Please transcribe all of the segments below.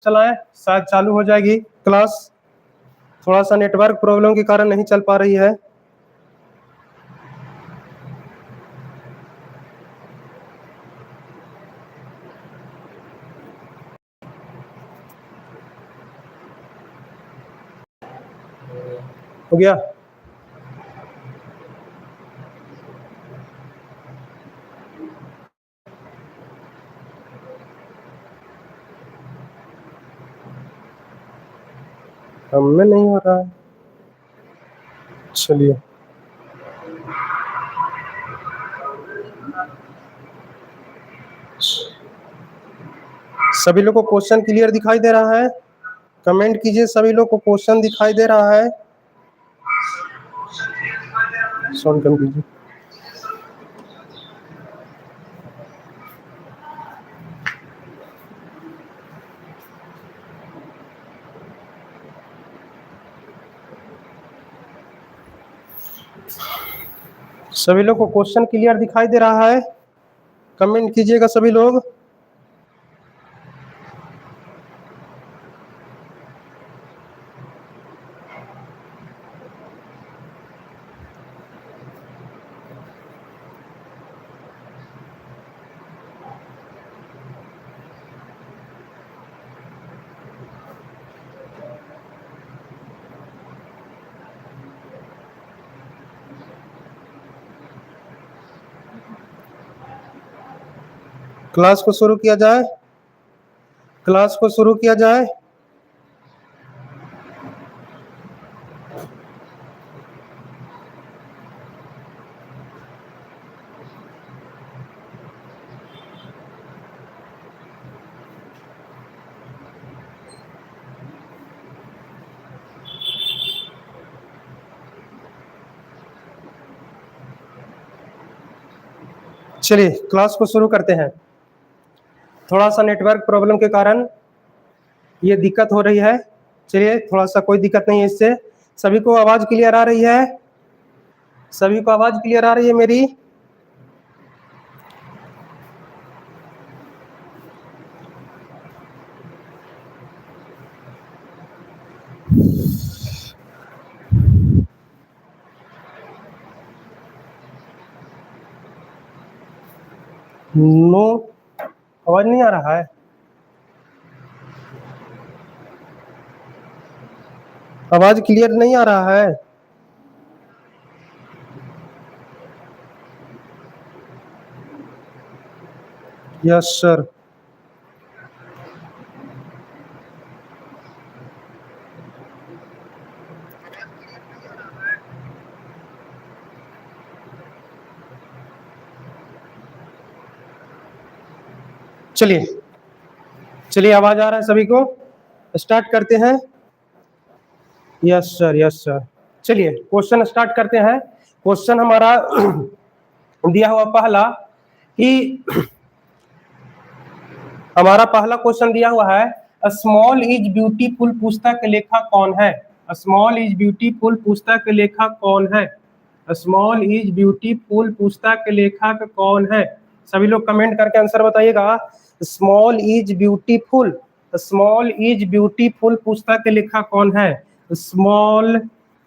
चलाएं, शायद चालू हो जाएगी क्लास। थोड़ा सा नेटवर्क प्रॉब्लम के कारण नहीं चल पा रही है। हो गया? हमें नहीं हो रहा है। चलिए, सभी लोग को क्वेश्चन क्लियर दिखाई दे रहा है? कमेंट कीजिए, सभी लोग को क्वेश्चन दिखाई दे रहा है? साउंड कम कीजिए। सभी लोग को क्वेश्चन क्लियर दिखाई दे रहा है? कमेंट कीजिएगा सभी लोग। क्लास को शुरू किया जाए, क्लास को शुरू किया जाए। चलिए क्लास को शुरू करते हैं। थोड़ा सा नेटवर्क प्रॉब्लम के कारण ये दिक्कत हो रही है। चलिए, थोड़ा सा कोई दिक्कत नहीं है इससे। सभी को आवाज क्लियर आ रही है? सभी को आवाज क्लियर आ रही है मेरी? नो, आवाज नहीं आ रहा है? आवाज क्लियर नहीं आ रहा है? Yes sir. चलिए चलिए, आवाज आ रहा है सभी को? स्टार्ट करते हैं। Yes sir, yes sir. चलिए क्वेश्चन स्टार्ट करते हैं। क्वेश्चन हमारा दिया हुआ पहला कि हमारा पहला क्वेश्चन दिया हुआ है, अ स्मॉल इज ब्यूटीफुल पुस्तक लेखक कौन है? अ स्मॉल इज ब्यूटीफुल पुस्तक लेखक कौन है? अ स्मॉल इज ब्यूटीफुल पुस्तक लेखक कौन है? सभी लोग कमेंट करके आंसर बताइएगा। Small is beautiful, small is beautiful पुस्तक लेखक कौन है? Small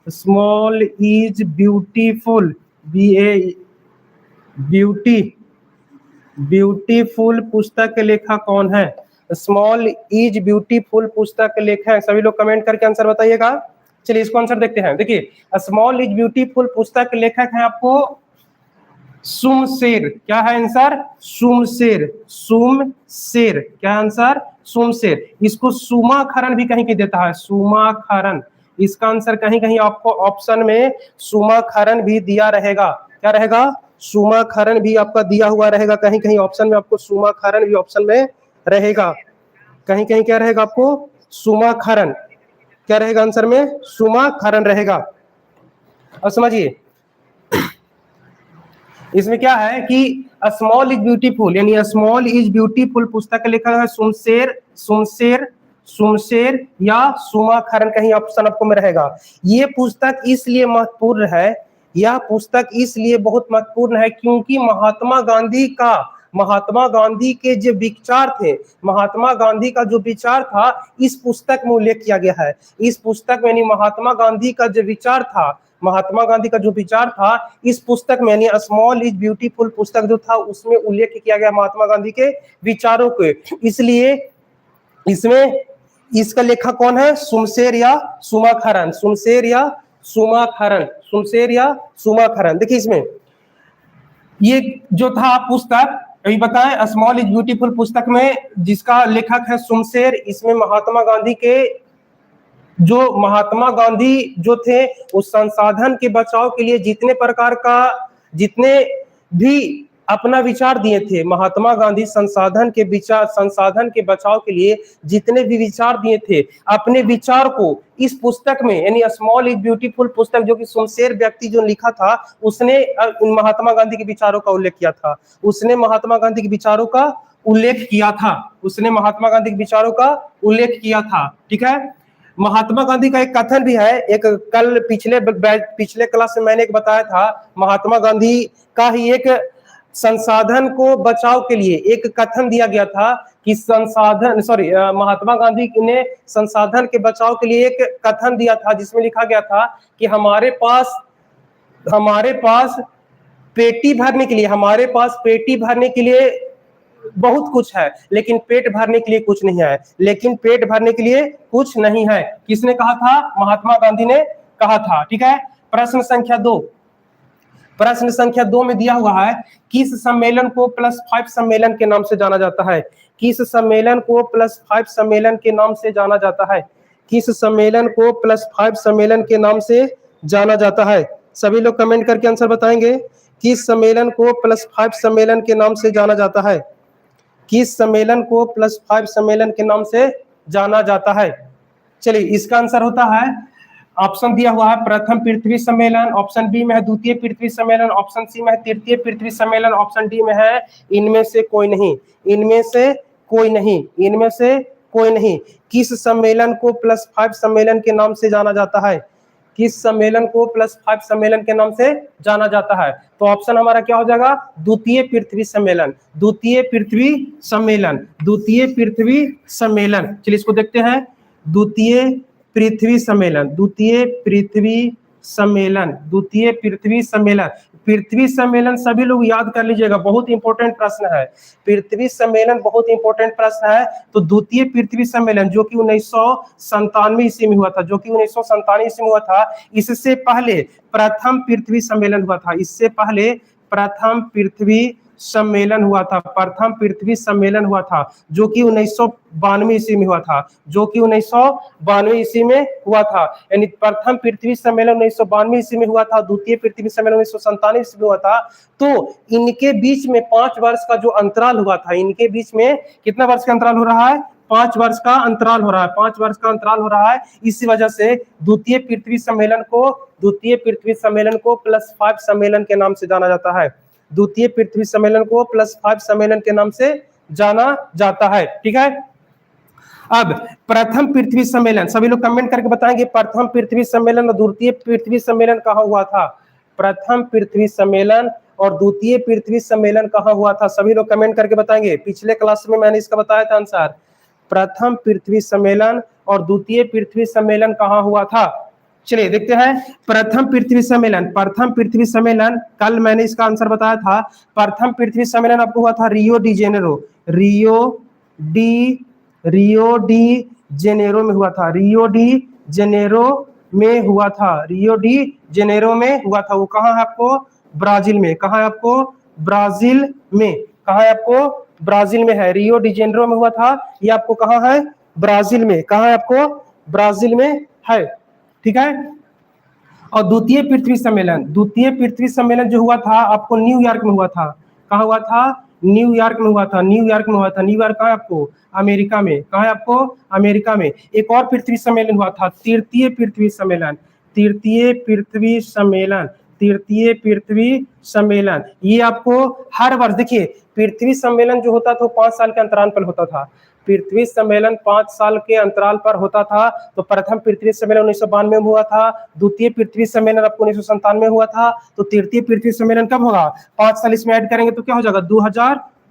small is beautiful, beauty beautiful पुस्तक के लेखक कौन है? स्मॉल इज ब्यूटीफुल पुस्तक के लेखक, सभी लोग कमेंट करके आंसर बताइएगा। चलिए इसको आंसर देखते हैं। देखिए, स्मॉल इज ब्यूटीफुल पुस्तक के लेखक है आपको सुमशेर। क्या है आंसर? सुमशेर। सुमशेर क्या आंसर? सुमशेर। इसको सुमाखरन भी कहीं की देता है, सुमाखरन। इसका आंसर कहीं कहीं आपको ऑप्शन में सुमाखरन भी दिया रहेगा। क्या रहेगा? सुमाखरन भी आपका दिया हुआ रहेगा, कहीं कहीं ऑप्शन में आपको सुमाखरन भी ऑप्शन में रहेगा। कहीं कहीं क्या रहेगा आपको? सुमाखरन। क्या रहेगा आंसर में? सुमाखरन रहेगा। अब समझिए, इसमें क्या है कि स्मॉल इज ब्यूटीफुल, यानी स्मॉल इज ब्यूटीफुल पुस्तक का लेखक है सुमशेर, सुमशेर, सुमशेर या सुमाखरन, कहीं ऑप्शन आपको में रहेगा। ये पुस्तक इसलिए महत्वपूर्ण है, यह पुस्तक इसलिए बहुत महत्वपूर्ण है क्योंकि महात्मा गांधी का महात्मा गांधी के जो विचार थे, महात्मा गांधी का जो विचार था इस पुस्तक में उल्लेख किया गया है। इस पुस्तक में यानी महात्मा गांधी का जो विचार था, महात्मा गांधी का जो विचार था इस पुस्तक में यानी स्मॉल इज ब्यूटीफुल पुस्तक जो था उसमें उल्लेख किया गया महात्मा गांधी के विचारों के। इसलिए इसमें इसका लेखक कौन है? सुमशेर या सुमाखरन, सुमशेर या सुमाखरन, सुमशेर या सुमाखरन। देखिए इसमें ये जो था पुस्तक अभी बताएं स्मॉल इज ब्यूटीफुल पुस्तक में जिसका लेखक है सुमशेर, इसमें महात्मा गांधी के जो महात्मा गांधी जो थे उस संसाधन के बचाव के लिए जितने प्रकार का जितने भी अपना विचार दिए थे, महात्मा गांधी संसाधन के बचाव के लिए जितने भी विचार दिए थे, अपने विचार को इस पुस्तक में यानी स्मॉल इज ब्यूटीफुल पुस्तक जो कि सुमशेर व्यक्ति जो लिखा था उसने महात्मा गांधी के विचारों का उल्लेख किया था, उसने महात्मा गांधी के विचारों का उल्लेख किया था, उसने महात्मा गांधी के विचारों का उल्लेख किया था। ठीक है, महात्मा गांधी का एक कथन भी है, एक कल पिछले क्लास में मैंने एक बताया था, महात्मा गांधी का ही एक संसाधन को बचाव के लिए एक कथन दिया गया था कि महात्मा गांधी ने संसाधन के बचाव के लिए एक कथन दिया था जिसमें लिखा गया था कि हमारे पास पेटी भरने के लिए बहुत कुछ है लेकिन पेट भरने के लिए कुछ नहीं है, लेकिन पेट भरने के लिए कुछ नहीं है। किसने कहा था? महात्मा गांधी ने कहा था। ठीक है, प्रश्न संख्या 2 में दिया हुआ है, किस सम्मेलन को +5 सम्मेलन के नाम से जाना जाता है? किस सम्मेलन को +5 सम्मेलन के नाम से जाना जाता है? किस सम्मेलन को +5 सम्मेलन के नाम से जाना जाता है? सभी लोग कमेंट करके आंसर बताएंगे। किस सम्मेलन को +5 सम्मेलन के नाम से जाना जाता है? किस सम्मेलन को +5 सम्मेलन के नाम से जाना जाता है? चलिए इसका आंसर होता है, ऑप्शन दिया हुआ है प्रथम पृथ्वी सम्मेलन, ऑप्शन बी में है द्वितीय पृथ्वी सम्मेलन, ऑप्शन सी में है तृतीय पृथ्वी सम्मेलन, ऑप्शन डी में है इनमें से कोई नहीं, इनमें से कोई नहीं, इनमें से कोई नहीं। किस सम्मेलन को +5 सम्मेलन के नाम से जाना जाता है? किस सम्मेलन को +5 सम्मेलन के नाम से जाना जाता है? तो ऑप्शन हमारा क्या हो जाएगा? द्वितीय पृथ्वी सम्मेलन, द्वितीय पृथ्वी सम्मेलन, द्वितीय पृथ्वी सम्मेलन। चलिए इसको देखते हैं, द्वितीय पृथ्वी सम्मेलन, द्वितीय पृथ्वी सम्मेलन, द्वितीय पृथ्वी सम्मेलन। पृथ्वी सम्मेलन सभी लोग याद कर लीजिएगा, बहुत इंपॉर्टेंट प्रश्न है। पृथ्वी सम्मेलन बहुत इंपॉर्टेंट प्रश्न है। तो द्वितीय पृथ्वी सम्मेलन जो कि 1997 ईस्वी में हुआ था, जो कि 1997 ईस्वी में हुआ था, इससे पहले प्रथम पृथ्वी सम्मेलन हुआ था, इससे पहले प्रथम पृथ्वी सम्मेलन हुआ था, प्रथम पृथ्वी सम्मेलन हुआ था जो कि 1992 ईस्वी में हुआ था, जो कि 1992 ईस्वी में हुआ था। यानी प्रथम पृथ्वी सम्मेलन 1992 ईस्वी में हुआ था, द्वितीय पृथ्वी सम्मेलन 1997 ईस्वी में हुआ था। तो इनके बीच में 5 वर्ष का जो अंतराल हुआ था, इनके बीच में कितना वर्ष का अंतराल हो रहा है? 5 वर्ष का अंतराल हो रहा है, 5 वर्ष का अंतराल हो रहा है। इसी वजह से द्वितीय पृथ्वी सम्मेलन को +5 सम्मेलन के नाम से जाना जाता है, द्वितीय पृथ्वी सम्मेलन को +5 सम्मेलन के नाम से जाना जाता है। ठीक है, अब प्रथम पृथ्वी सम्मेलन, सभी लोग कमेंट करके बताएंगे प्रथम पृथ्वी सम्मेलन और द्वितीय पृथ्वी सम्मेलन कहाँ हुआ था? प्रथम पृथ्वी सम्मेलन और द्वितीय पृथ्वी सम्मेलन कहाँ हुआ था? सभी लोग कमेंट करके बताएंगे। पिछले क्लास में मैंने इसका बताया था आंसर, प्रथम पृथ्वी सम्मेलन और द्वितीय पृथ्वी सम्मेलन कहाँ हुआ था? चलिए देखते हैं, प्रथम पृथ्वी सम्मेलन कल मैंने इसका आंसर बताया था। प्रथम पृथ्वी सम्मेलन आपको हुआ था रियो डी जेनेरो, रियो डी जेनेरो में हुआ था, रियो डी जेनेरो में हुआ था, रियो डी जेनेरो में हुआ था। वो कहाँ है आपको? ब्राजील में। कहाँ है आपको? ब्राजील में। कहाँ है आपको? ब्राजील में है, रियो डी जेनेरो में हुआ था। ये आपको कहाँ है? ब्राजील में। कहाँ है आपको? ब्राजील में है। ठीक है, और द्वितीय पृथ्वी सम्मेलन जो हुआ था आपको न्यूयॉर्क में हुआ था। कहाँ हुआ था? न्यूयॉर्क में हुआ था, न्यूयॉर्क में हुआ था। न्यूयॉर्क कहाँ है आपको? अमेरिका में। कहाँ है आपको? अमेरिका में। एक और पृथ्वी सम्मेलन हुआ था, तृतीय पृथ्वी सम्मेलन। ये आपको हर वर्ष, देखिए पृथ्वी सम्मेलन जो होता था 5 साल के अंतराल पर होता था, पृथ्वी सम्मेलन 5 साल के अंतराल पर होता था। तो प्रथम पृथ्वी सम्मेलन 1992 में हुआ था, द्वितीय पृथ्वी सम्मेलन आपको 1997 में हुआ था। तो तृतीय पृथ्वी सम्मेलन कब होगा? 5 साल इसमें ऐड करेंगे तो क्या हो जाएगा?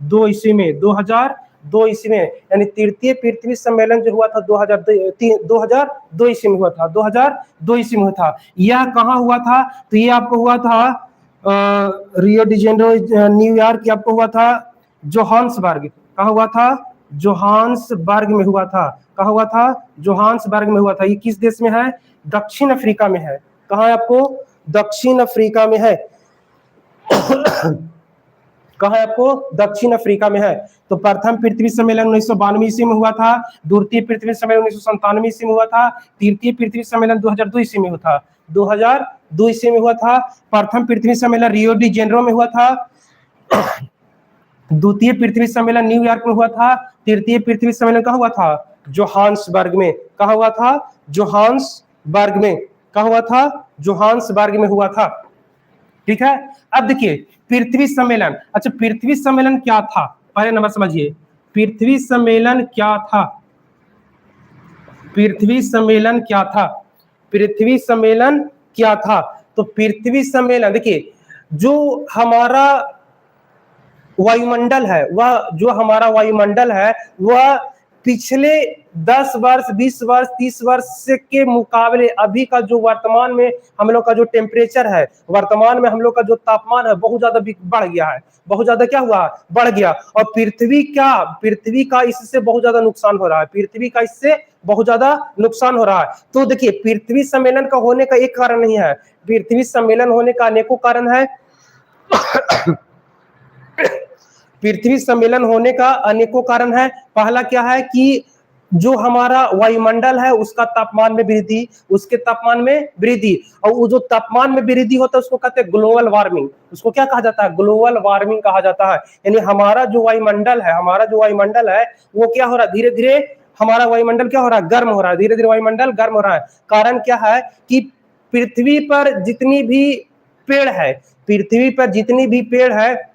2002 ईस्वी में, 2002 ईस्वी में, यानी तृतीय पृथ्वी सम्मेलन जो हुआ था 2002 ईस्वी में हुआ था, 2002 ईस्वी में हुआ था। यह कहाँ हुआ था? तो ये आपको हुआ था रियो डी जेनेरो न्यूयॉर्क, आपको हुआ था जोहान्सबर्ग। कहाँ हुआ था? जोहान्सबर्ग में हुआ था। कहाँ हुआ था? जोहान्सबर्ग में हुआ था। ये किस देश में है? दक्षिण अफ्रीका में है। कहाँ है आपको? दक्षिण अफ्रीका में है। कहाँ है आपको? दक्षिण अफ्रीका में है। तो प्रथम पृथ्वी सम्मेलन 1992 ईस्वी में हुआ था, द्वितीय पृथ्वी सम्मेलन 1997 ईस्वी में हुआ था, तृतीय पृथ्वी सम्मेलन 2002 ईस्वी में हुआ था, 2002 ईस्वी में हुआ था। प्रथम पृथ्वी सम्मेलन रियो डी जेनेरो में हुआ था, द्वितीय पृथ्वी सम्मेलन न्यूयॉर्क में हुआ था, तृतीय पृथ्वी सम्मेलन कहाँ हुआ था? जोहान्सबर्ग में। कहाँ हुआ था? जोहान्सबर्ग में। कहाँ हुआ था? जोहान्सबर्ग में हुआ था। ठीक है। अब देखिए पृथ्वी सम्मेलन, अच्छा पृथ्वी सम्मेलन क्या था? पहले नंबर समझिए, पृथ्वी सम्मेलन क्या था? पृथ्वी सम्मेलन क्या था? पृथ्वी सम्मेलन क्या था? तो पृथ्वी सम्मेलन देखिए, जो हमारा वायुमंडल है, वह जो हमारा वायुमंडल है वह पिछले 10 वर्ष, 20 वर्ष, 30 वर्ष के मुकाबले अभी का जो वर्तमान में हम लोग का जो टेम्परेचर है, वर्तमान में हम लोग का जो तापमान है, बहुत ज्यादा बढ़ गया है। बहुत ज्यादा क्या हुआ? बढ़ गया। और पृथ्वी का इससे बहुत ज्यादा नुकसान हो रहा है। पृथ्वी का इससे बहुत ज्यादा नुकसान हो रहा है। तो देखिए पृथ्वी सम्मेलन का होने का एक कारण नहीं है, पृथ्वी सम्मेलन होने का अनेकों कारण है। पृथ्वी सम्मेलन होने का अनेकों कारण है। पहला क्या है कि जो हमारा वायुमंडल है उसका तापमान में वृद्धि, उसके तापमान में वृद्धि, और वो जो तापमान में वृद्धि होता है उसको कहते हैं ग्लोबल वार्मिंग। उसको क्या कहा जाता है? ग्लोबल वार्मिंग कहा जाता है। यानी हमारा जो वायुमंडल है वो क्या हो रहा है? धीरे धीरे हमारा वायुमंडल क्या हो रहा है? गर्म हो रहा है। धीरे धीरे वायुमंडल गर्म हो रहा है। कारण क्या है कि पृथ्वी पर जितनी भी पेड़ है, पृथ्वी पर जितनी भी पेड़ है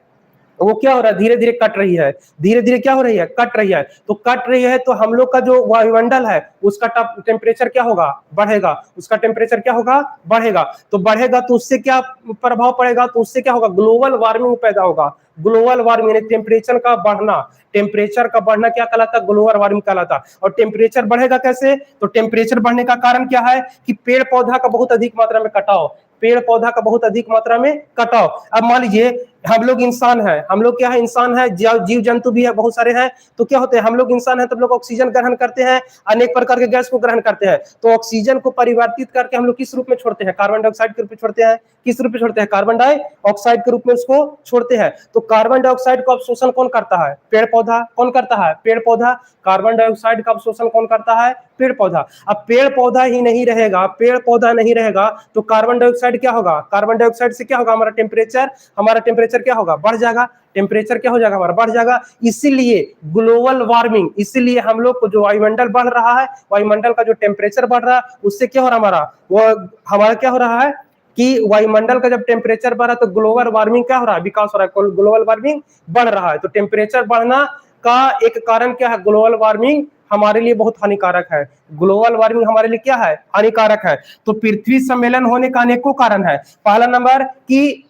वो क्या हो रहा है? धीरे धीरे कट रही है। धीरे धीरे क्या हो रही है? कट रही है। तो कट रही है तो हम लोग का जो वायुमंडल है उसका टेम्परेचर क्या होगा? बढ़ेगा। उसका टेम्परेचर क्या होगा? बढ़ेगा। तो बढ़ेगा तो उससे क्या प्रभाव पड़ेगा? तो उससे क्या होगा? ग्लोबल वार्मिंग पैदा होगा। ग्लोबल वार्मिंग यानी टेम्परेचर का बढ़ना, टेम्परेचर का बढ़ना क्या कहलाता है? ग्लोबल वार्मिंग कहलाता। और टेम्परेचर बढ़ेगा कैसे? तो टेम्परेचर बढ़ने का कारण क्या है कि पेड़ पौधा का बहुत अधिक मात्रा में कटाव, पेड़ पौधा का बहुत अधिक मात्रा में कटाव। अब मान लीजिए हम लोग इंसान है, हम लोग क्या है? इंसान है, जीव जंतु भी है, बहुत सारे हैं। तो क्या होते हैं? हम लोग इंसान है तो हम लोग ऑक्सीजन ग्रहण करते हैं, अनेक प्रकार के गैस को ग्रहण करते हैं। तो ऑक्सीजन को परिवर्तित करके हम लोग किस रूप में छोड़ते हैं? कार्बन डाइऑक्साइड के रूप में छोड़ते हैं। किस रूप में छोड़ते हैं? कार्बन डाइऑक्साइड के रूप में उसको छोड़ते हैं। तो कार्बन डाइऑक्साइड को अवशोषण कौन करता है? पेड़ पौधा। कौन करता है? पेड़ पौधा। कार्बन डाइऑक्साइड का अवशोषण कौन करता है? पेड़ पौधा। अब पेड़ पौधा ही नहीं रहेगा, पेड़ पौधा नहीं रहेगा तो कार्बन डाइऑक्साइड क्या होगा? कार्बन डाइऑक्साइड से क्या होगा? हमारा टेम्परेचर क्या होगा? बढ़ जाएगा। टेम्परेचर क्या हो जाएगा? हमारा बढ़ जाएगा। इसीलिए ग्लोबल वार्मिंग, इसीलिए हम लोग को जो वायुमंडल बढ़ रहा है, वायुमंडल का जो टेम्परेचर बढ़ रहा है उससे क्या हो रहा है? हमारा क्या हो रहा है कि वायुमंडल का जब टेम्परेचर बढ़ रहा है तो ग्लोबल वार्मिंग क्या हो रहा है? विकास हो रहा है। ग्लोबल वार्मिंग बढ़ रहा है। तो टेम्परेचर बढ़ना का एक कारण क्या है? ग्लोबल वार्मिंग हमारे लिए बहुत हानिकारक है। ग्लोबल वार्मिंग हमारे लिए क्या है? हानिकारक है। तो पृथ्वी सम्मेलन होने का अनेकों कारण है। पहला नंबर कि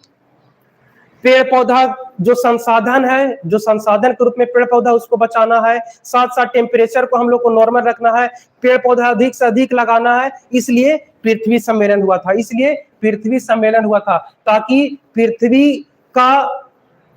पेड़ पौधा जो संसाधन है, जो संसाधन के रूप में पेड़ पौधा, उसको बचाना है। साथ साथ टेम्परेचर को हम लोग को नॉर्मल रखना है, पेड़ पौधा अधिक से अधिक लगाना है। इसलिए पृथ्वी सम्मेलन हुआ था। इसलिए पृथ्वी सम्मेलन हुआ था ताकि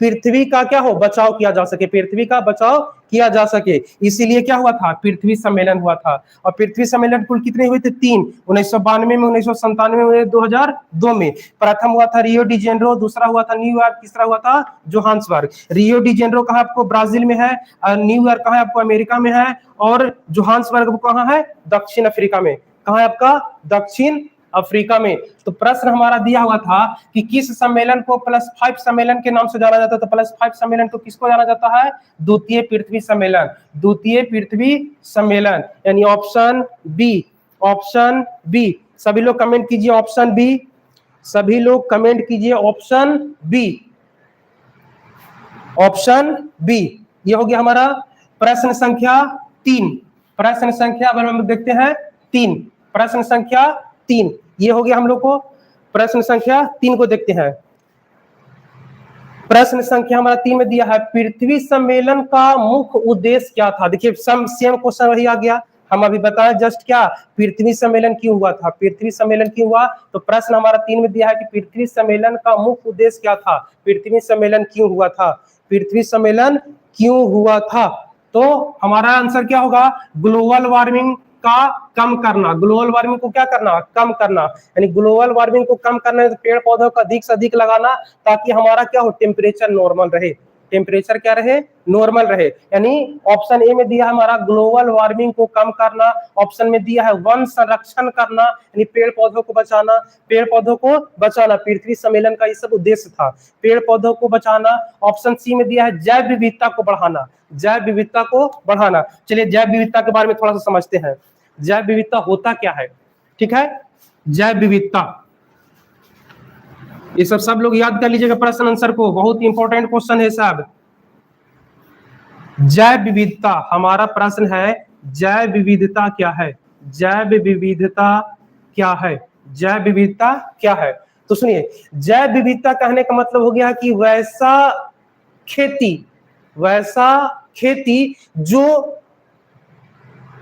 पृथ्वी का क्या हो? बचाव किया जा सके, पृथ्वी का बचाव किया जा सके। इसीलिए क्या हुआ था? पृथ्वी सम्मेलन हुआ था। और पृथ्वी सम्मेलन कुल कितने हुए थे? 3। 1992 में, 1997 में, 2002 में। प्रथम हुआ था रियो डी जेनेरो, दूसरा हुआ था न्यूयॉर्क, तीसरा हुआ था जोहान्सबर्ग। रियो डी जेनेरो कहाँ आपको? ब्राजील में है। न्यूयॉर्क कहाँ आपको? अमेरिका में है। और जोहान्सबर्ग कहाँ है? दक्षिण अफ्रीका में। कहाँ है आपका? दक्षिण अफ्रीका में। तो प्रश्न हमारा दिया हुआ था कि किस सम्मेलन को +5 सम्मेलन के नाम से जाना जाता है? तो +5 सम्मेलन को किसको जाना जाता है? द्वितीय पृथ्वी सम्मेलन। द्वितीय पृथ्वी सम्मेलन यानी ऑप्शन बी। Option B. सभी लोग कमेंट कीजिए ऑप्शन बी। सभी लोग कमेंट कीजिए ऑप्शन बी। Option B. ये हो गया हमारा प्रश्न संख्या 3। प्रश्न संख्या अगर हम देखते हैं 3, प्रश्न संख्या 3 ये हो गया हम लोग को। प्रश्न संख्या 3 को देखते हैं। प्रश्न संख्या हमारा 3 में दिया है, पृथ्वी सम्मेलन का मुख्य उद्देश्य क्या था। देखिए सेम क्वेश्चन वही आ गया, हम अभी बताएं जस्ट क्या पृथ्वी सम्मेलन क्यों हुआ था, पृथ्वी सम्मेलन क्यों हुआ। तो प्रश्न हमारा 3 में दिया है कि पृथ्वी सम्मेलन का मुख्य उद्देश्य क्या था, पृथ्वी सम्मेलन क्यों हुआ था, पृथ्वी सम्मेलन क्यों हुआ था। तो हमारा आंसर क्या होगा, ग्लोबल वार्मिंग का कम करना, ग्लोबल वार्मिंग को क्या करना, कम करना, यानी ग्लोबल वार्मिंग को कम करना है तो पेड़ पौधों को अधिक से अधिक लगाना, ताकि हमारा क्या हो, टेम्परेचर नॉर्मल रहे, टेम्परेचर क्या रहे, नॉर्मल रहे। यानी ऑप्शन ए में दिया है हमारा ग्लोबल वार्मिंग को कम करना, ऑप्शन में दिया है वन संरक्षण करना, यानी पेड़ पौधों को बचाना, पेड़ पौधों को बचाना, पृथ्वी सम्मेलन का ये सब उद्देश्य था, पेड़ पौधों को बचाना। ऑप्शन सी में दिया है जैव विविधता को बढ़ाना, जैव विविधता को बढ़ाना। चलिए जैव विविधता के बारे में थोड़ा सा समझते हैं, जैव विविधता होता क्या है, ठीक है। जैव विविधता, ये सब लोग याद कर लीजिएगा प्रश्न आंसर को, बहुत इंपॉर्टेंट क्वेश्चन है साहब। जैव विविधता, हमारा प्रश्न है जैव विविधता क्या है, जैव विविधता क्या है, जैव विविधता क्या है। तो सुनिए, जैव विविधता कहने का मतलब हो गया कि वैसा खेती जो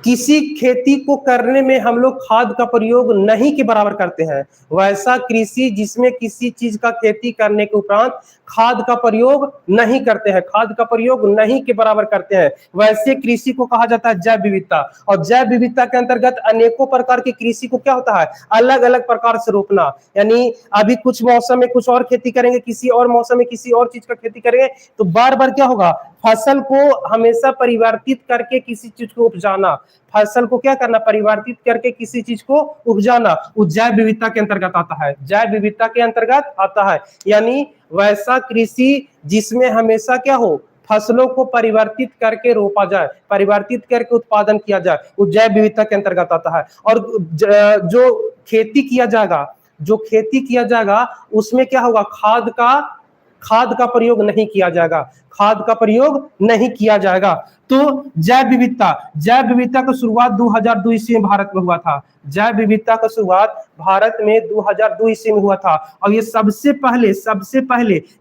किसी खेती को करने में हम लोग खाद का प्रयोग नहीं के बराबर करते हैं, वैसा कृषि जिसमें किसी चीज का खेती करने के उपरांत खाद का प्रयोग नहीं करते हैं, खाद का प्रयोग नहीं के बराबर करते हैं, वैसे कृषि को कहा जाता है जैव विविधता। और जैव विविधता के अंतर्गत अनेकों प्रकार की कृषि को क्या होता है, अलग अलग प्रकार से रोपना, यानी अभी कुछ मौसम में कुछ और खेती करेंगे, किसी और मौसम में किसी और चीज का खेती करेंगे, तो बार बार क्या होगा, फसल को हमेशा परिवर्तित करके किसी चीज को उपजाना, फसल को क्या करना, परिवर्तित करके किसी चीज को उपजाना, वो जैव विविधता के अंतर्गत आता है, जैव विविधता के अंतर्गत आता है। यानी वैसा कृषि जिसमें हमेशा क्या हो, फसलों को परिवर्तित करके रोपा जाए, परिवर्तित करके उत्पादन किया जाए, वो जैव विविधता के अंतर्गत आता है। और जो खेती किया जाएगा, जो खेती किया जाएगा उसमें क्या होगा, खाद का प्रयोग नहीं किया जाएगा, खाद का प्रयोग नहीं किया जाएगा। तो जैव विविधता का शुरुआत 2002 ईस्वी में भारत में हुआ था, जैव विविधता का शुरुआत भारत में 2002 ईस्वी में हुआ था। और ये सबसे पहले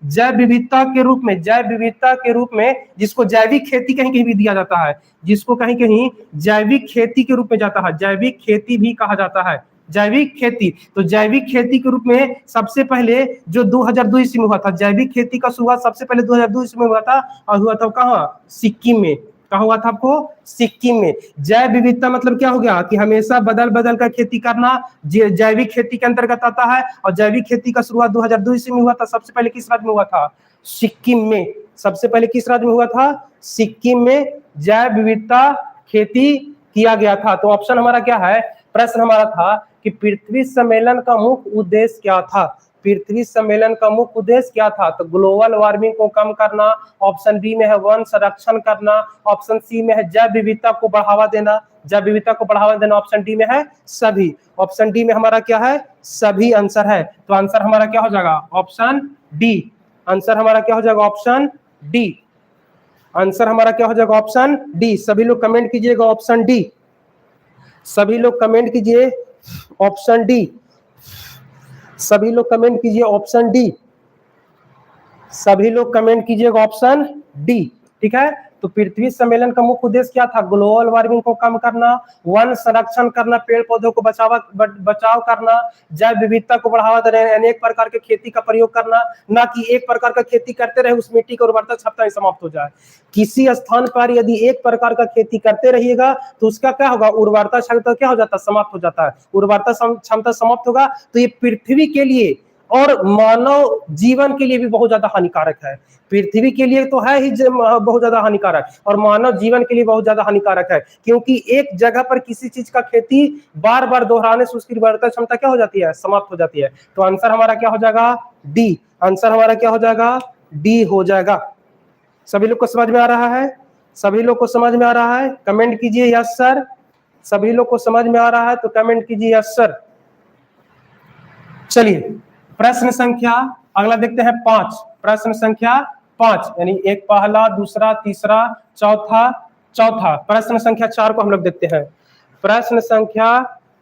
जैव विविधता के रूप में जिसको जैविक खेती कहीं कहीं भी दिया जाता है, जिसको कहीं कहीं जैविक खेती के रूप में जाता है, जैविक खेती भी कहा जाता है, जैविक खेती। तो जैविक खेती के रूप में सबसे पहले जो 2002 ईस्वी में हुआ था, जैविक खेती का शुरुआत सबसे पहले 2002 ईस्वी में हुआ था, और हुआ था कहाँ, सिक्किम में। कहाँ हुआ था आपको, सिक्किम में। जैव विविधता मतलब क्या हो गया कि हमेशा बदल बदल कर खेती करना, जैविक खेती के अंतर्गत आता है। और जैविक खेती का शुरुआत 2002 ईस्वी में हुआ था, सबसे पहले किस राज्य में हुआ था, सिक्किम में। सबसे पहले किस राज्य में हुआ था, सिक्किम में जैव विविधता खेती किया गया था। तो ऑप्शन हमारा क्या है, प्रश्न हमारा था कि पृथ्वी सम्मेलन का मुख्य उद्देश्य क्या था, पृथ्वी सम्मेलन का मुख्य उद्देश्य क्या था। तो ग्लोबल वार्मिंग को कम करना, ऑप्शन बी में है वन संरक्षण करना, ऑप्शन सी में है जैव विविधता को बढ़ावा देना, जैव विविधता को बढ़ावा देना, ऑप्शन डी में है सभी, ऑप्शन डी में हमारा क्या है, सभी आंसर है। तो आंसर हमारा क्या हो जाएगा, ऑप्शन डी। आंसर हमारा क्या हो जाएगा, ऑप्शन डी। आंसर हमारा क्या हो जाएगा, ऑप्शन डी। सभी लोग कमेंट कीजिएगा ऑप्शन डी, सभी लोग कमेंट कीजिए ऑप्शन डी, सभी लोग कमेंट कीजिए ऑप्शन डी, सभी लोग कमेंट कीजिएगा ऑप्शन डी, ठीक है। तो पृथ्वी सम्मेलन का मुख्य उद्देश्य क्या था, ग्लोबल वार्मिंग को कम करना, वन संरक्षण करना, पेड़ पौधों को बचाव करना, जैव विविधता को बढ़ावा देना, अनेक प्रकार के खेती का प्रयोग करना, ना कि एक प्रकार का खेती करते रहे उस मिट्टी की उर्वरता क्षमता समाप्त हो जाए। किसी स्थान पर यदि एक प्रकार का खेती करते रहिएगा तो उसका क्या होगा, उर्वरता क्षमता क्या हो जाता है, समाप्त हो जाता है। उर्वरता क्षमता समाप्त होगा तो ये पृथ्वी के लिए और मानव जीवन के लिए भी बहुत ज्यादा हानिकारक है। पृथ्वी के लिए तो है ही बहुत ज्यादा हानिकारक, और मानव जीवन के लिए बहुत ज्यादा हानिकारक है, क्योंकि एक जगह पर किसी चीज का खेती बार बार दोहराने से उसकी उर्वरता क्षमता क्या हो जाती है, समाप्त हो जाती है। तो आंसर हमारा क्या हो जाएगा, डी। आंसर हमारा क्या हो जाएगा, डी हो जाएगा। सभी लोग को समझ में आ रहा है, सभी लोग को समझ में आ रहा है, कमेंट कीजिए यस सर। सभी लोग को समझ में आ रहा है तो कमेंट कीजिए यस सर। चलिए प्रश्न संख्या अगला देखते हैं 5, प्रश्न संख्या 5, यानी एक पहला, दूसरा, तीसरा, चौथा। प्रश्न संख्या 4 को हम लोग देखते हैं। प्रश्न संख्या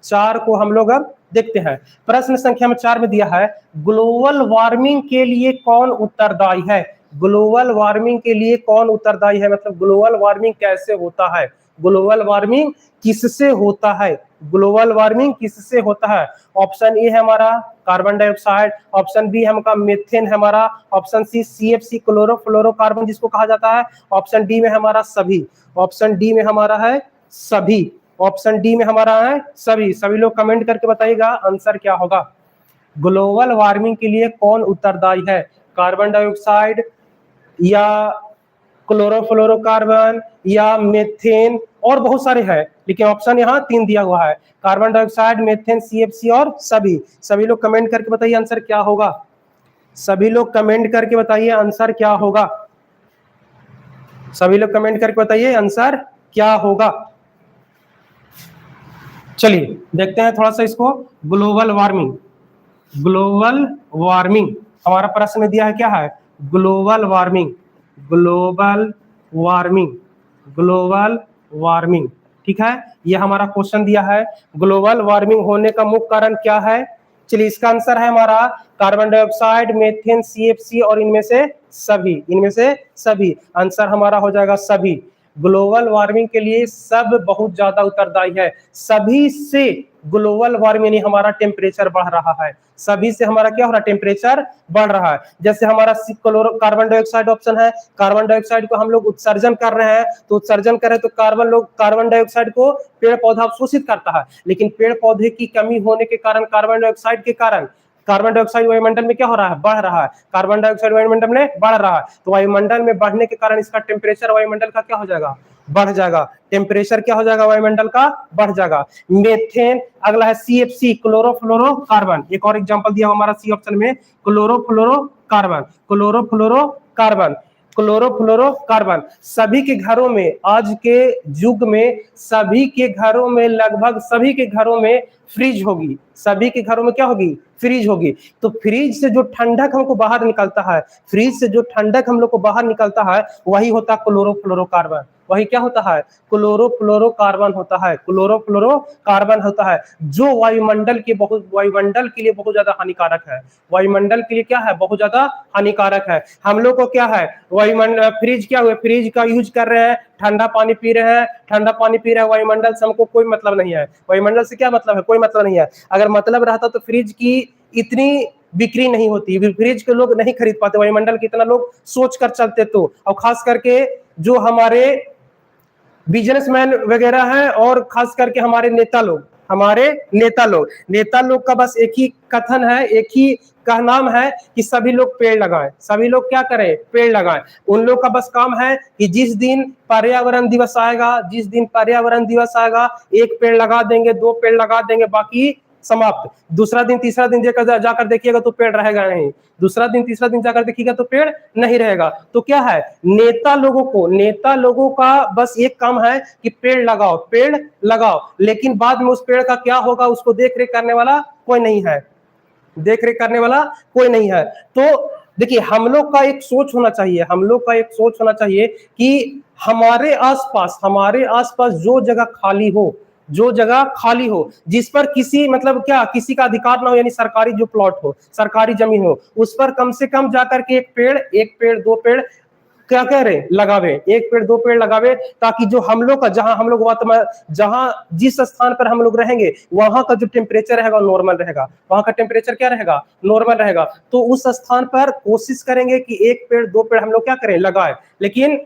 4 को हम लोग अब देखते हैं। प्रश्न संख्या में 4 में दिया है, ग्लोबल वार्मिंग के लिए कौन उत्तरदायी है? ग्लोबल वार्मिंग के लिए कौन उत्तरदायी है, मतलब ग्लोबल वार्मिंग कैसे होता है, ग्लोबल वार्मिंग किससे होता है, ग्लोबल वार्मिंग किससे होता है? ऑप्शन ए है हमारा कार्बन डाइऑक्साइड, ऑप्शन बी है हमारा मीथेन है हमारा, ऑप्शन सी CFC क्लोरोफ्लोरोकार्बन जिसको कहा जाता है, ऑप्शन डी में हमारा सभी, ऑप्शन डी में हमारा है सभी, ऑप्शन डी में हमारा है सभी। सभी लोग कमेंट करके बताइएगा आंसर क्या होगा। ग्लोबल वार्मिंग के लिए कौन उत्तरदायी है? कार्बन डाइऑक्साइड या क्लोरोफ्लोरोकार्बन या मीथेन, और बहुत सारे हैं, लेकिन ऑप्शन यहाँ 3 दिया हुआ है, कार्बन डाइऑक्साइड, मीथेन, CFC और सभी। सभी लोग कमेंट करके बताइए आंसर क्या होगा। सभी लोग कमेंट करके बताइए आंसर क्या होगा। सभी लोग कमेंट करके बताइए आंसर क्या होगा। चलिए देखते हैं थोड़ा सा इसको। ग्लोबल वार्मिंग, ग्लोबल वार्मिंग हमारा प्रश्न में दिया है क्या है? Global warming, global warming, global warming, ठीक है, ये हमारा क्वेश्चन दिया है। ग्लोबल वार्मिंग होने का मुख्य कारण क्या है? चलिए इसका आंसर है हमारा कार्बन डाइऑक्साइड, मीथेन, CFC और इनमें से सभी, इनमें से सभी। आंसर हमारा हो जाएगा सभी। ग्लोबल वार्मिंग के लिए सब बहुत ज्यादा उत्तरदायी है, सभी से ग्लोबल वार्मिंग यानी हमारा टेम्परेचर बढ़ रहा है, सभी से हमारा क्या हो रहा है? टेम्परेचर बढ़ रहा है। जैसे हमारा कार्बन डाइऑक्साइड ऑप्शन है, कार्बन डाइऑक्साइड को हम लोग उत्सर्जन कर रहे हैं, तो उत्सर्जन कर रहे हैं तो कार्बन डाइऑक्साइड को पेड़ पौधा अवशोषित करता है, लेकिन पेड़ पौधे की कमी होने के कारण कार्बन डाइऑक्साइड के कारण कार्बन डाइऑक्साइड वायुमंडल में क्या हो रहा है? बढ़ रहा है। कार्बन डाइऑक्साइड वायुमंडल में बढ़ रहा है, तो वायुमंडल में बढ़ने के कारण इसका टेम्परेचर वायुमंडल का क्या हो जाएगा? बढ़ जाएगा। टेम्परेचर क्या हो जाएगा? वायुमंडल का बढ़ जाएगा। मीथेन, अगला है CFC क्लोरोफ्लोरोकार्बन, एक और एग्जांपल दिया हमारा सी ऑप्शन में, क्लोरोफ्लोरोकार्बन, क्लोरोफ्लोरोकार्बन, क्लोरोफ्लोरोकार्बन। सभी के घरों में, आज के युग में सभी के घरों में, लगभग सभी के घरों में फ्रिज होगी, सभी के घरों में क्या होगी? फ्रिज होगी। तो फ्रिज से जो ठंडक हमको बाहर निकलता है, फ्रिज से जो ठंडक हम लोग को बाहर निकलता है, वही होता है क्लोरोफ्लोरोकार्बन, वही क्या होता है? क्लोरोफ्लोरोकार्बन होता है, क्लोरोफ्लोरोकार्बन होता है, जो वायुमंडल के लिए बहुत ज्यादा हानिकारक है, वायुमंडल के लिए क्या है? बहुत ज्यादा हानिकारक है। हम लोग को क्या है? वायुमंडल, फ्रिज क्या हुआ? फ्रिज का यूज कर रहे हैं, ठंडा पानी पी रहे हैं, ठंडा पानी पी रहे हैं, वायुमंडल से हमको कोई मतलब नहीं है। वायुमंडल से क्या मतलब है? कोई मतलब नहीं है। अगर मतलब रहता तो फ्रिज की इतनी बिक्री नहीं होती, फ्रिज के लोग नहीं खरीद पाते, वायुमंडल कितना लोग सोच कर चलते। तो और खास करके जो हमारे बिजनेसमैन वगैरह हैं, और खास करके हमारे नेता लोग का बस एक ही कथन है, एक ही कहनाम है कि सभी लोग पेड़ लगाएं, सभी लोग क्या करें? पेड़ लगाएं। उन लोग का बस काम है कि जिस दिन पर्यावरण दिवस आएगा, जिस दिन पर्यावरण दिवस आएगा, 1 पेड़ लगा देंगे, 2 पेड़ लगा देंगे, बाकी समाप्त। दूसरा दिन तीसरा दिन जाकर देखिएगा तो पेड़ रहेगा नहीं, दूसरा दिन तीसरा दिन जाकर देखिएगा तो पेड़ नहीं रहेगा। तो क्या है? नेता लोगों का बस एक काम है कि पेड़ लगाओ, पेड़ लगाओ, लेकिन बाद में उस पेड़ का क्या होगा उसको देख रेख करने वाला कोई नहीं है, देख रेख करने वाला कोई नहीं है। तो देखिए हम लोग का एक सोच होना चाहिए, हम लोग का एक सोच होना चाहिए कि हमारे आसपास जो जगह खाली हो, जो जगह खाली हो, जिस पर किसी मतलब क्या किसी का अधिकार ना हो, यानी सरकारी जो प्लॉट हो, सरकारी जमीन हो, उस पर कम से कम जाकर के 1 पेड़ 2 पेड़ क्या कह रहे? लगावे, 1 पेड़ 2 पेड़ लगावे, ताकि जो हम लोग का, जहां हम लोग जहां जिस स्थान पर हम लोग रहेंगे, वहां का जो टेम्परेचर रहेगा नॉर्मल रहेगा, वहां का टेम्परेचर क्या रहेगा? नॉर्मल रहेगा। तो उस स्थान पर कोशिश करेंगे कि 1 पेड़ 2 पेड़ हम लोग क्या करें? लगाए। लेकिन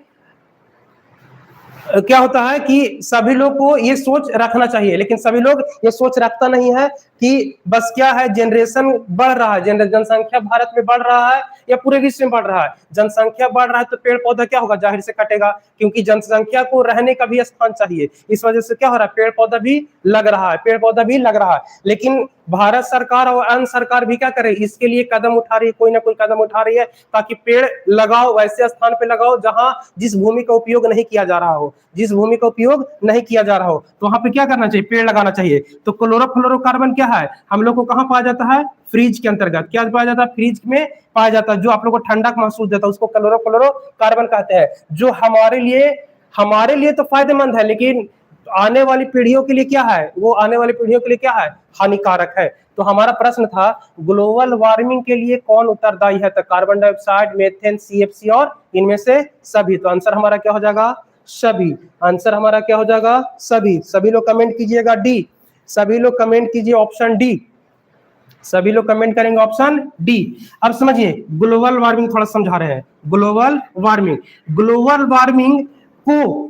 क्या होता है कि सभी लोग को ये सोच रखना चाहिए, लेकिन सभी लोग ये सोच रखता नहीं है कि बस क्या है, जनरेशन बढ़ रहा है, जनसंख्या भारत में बढ़ रहा है या पूरे विश्व में बढ़ रहा है, जनसंख्या बढ़ रहा है तो पेड़ पौधा क्या होगा? जाहिर से कटेगा, क्योंकि जनसंख्या को रहने का भी स्थान चाहिए। इस वजह से क्या हो रहा है? पेड़ पौधा भी लग रहा है, पेड़ पौधा भी लग रहा है। लेकिन भारत सरकार और अन्य सरकार भी क्या करे? इसके लिए कदम उठा रही है, कोई ना कोई कदम उठा रही है, ताकि पेड़ लगाओ, वैसे स्थान पे लगाओ जहां जिस भूमि का उपयोग नहीं किया जा रहा हो, जिस भूमि का उपयोग नहीं किया जा रहा हो, तो वहां पे क्या करना चाहिए? पेड़ लगाना चाहिए। तो क्लोरोफ्लोरोकार्बन क्या है? हम लोग को कहां पाया जाता है? फ्रिज के अंतर्गत। क्या पाया जाता है? फ्रिज में पाया जाता है, जो आप लोग को ठंडक महसूस देता है, उसको क्लोरोफ्लोरोकार्बन कहते हैं, जो हमारे लिए तो फायदेमंद है, लेकिन आने वाली पीढ़ियों के लिए क्या है, वो आने वाली पीढ़ियों के लिए क्या है, हानिकारक है। तो हमारा प्रश्न था ग्लोबल वार्मिंग के लिए कौन उत्तरदायी है, तो कार्बन डाइऑक्साइड, मीथेन, सीएफसी और इनमें से सभी। तो आंसर हमारा क्या हो जाएगा, सभी। आंसर हमारा क्या हो जाएगा, सभी। सभी लोग कमेंट कीजिएगा डी, सभी लोग कमेंट कीजिए ऑप्शन डी, सभी लोग कमेंट करेंगे ऑप्शन डी। अब समझिए ग्लोबल वार्मिंग थोड़ा समझा रहे हैं। ग्लोबल वार्मिंग, ग्लोबल वार्मिंग को,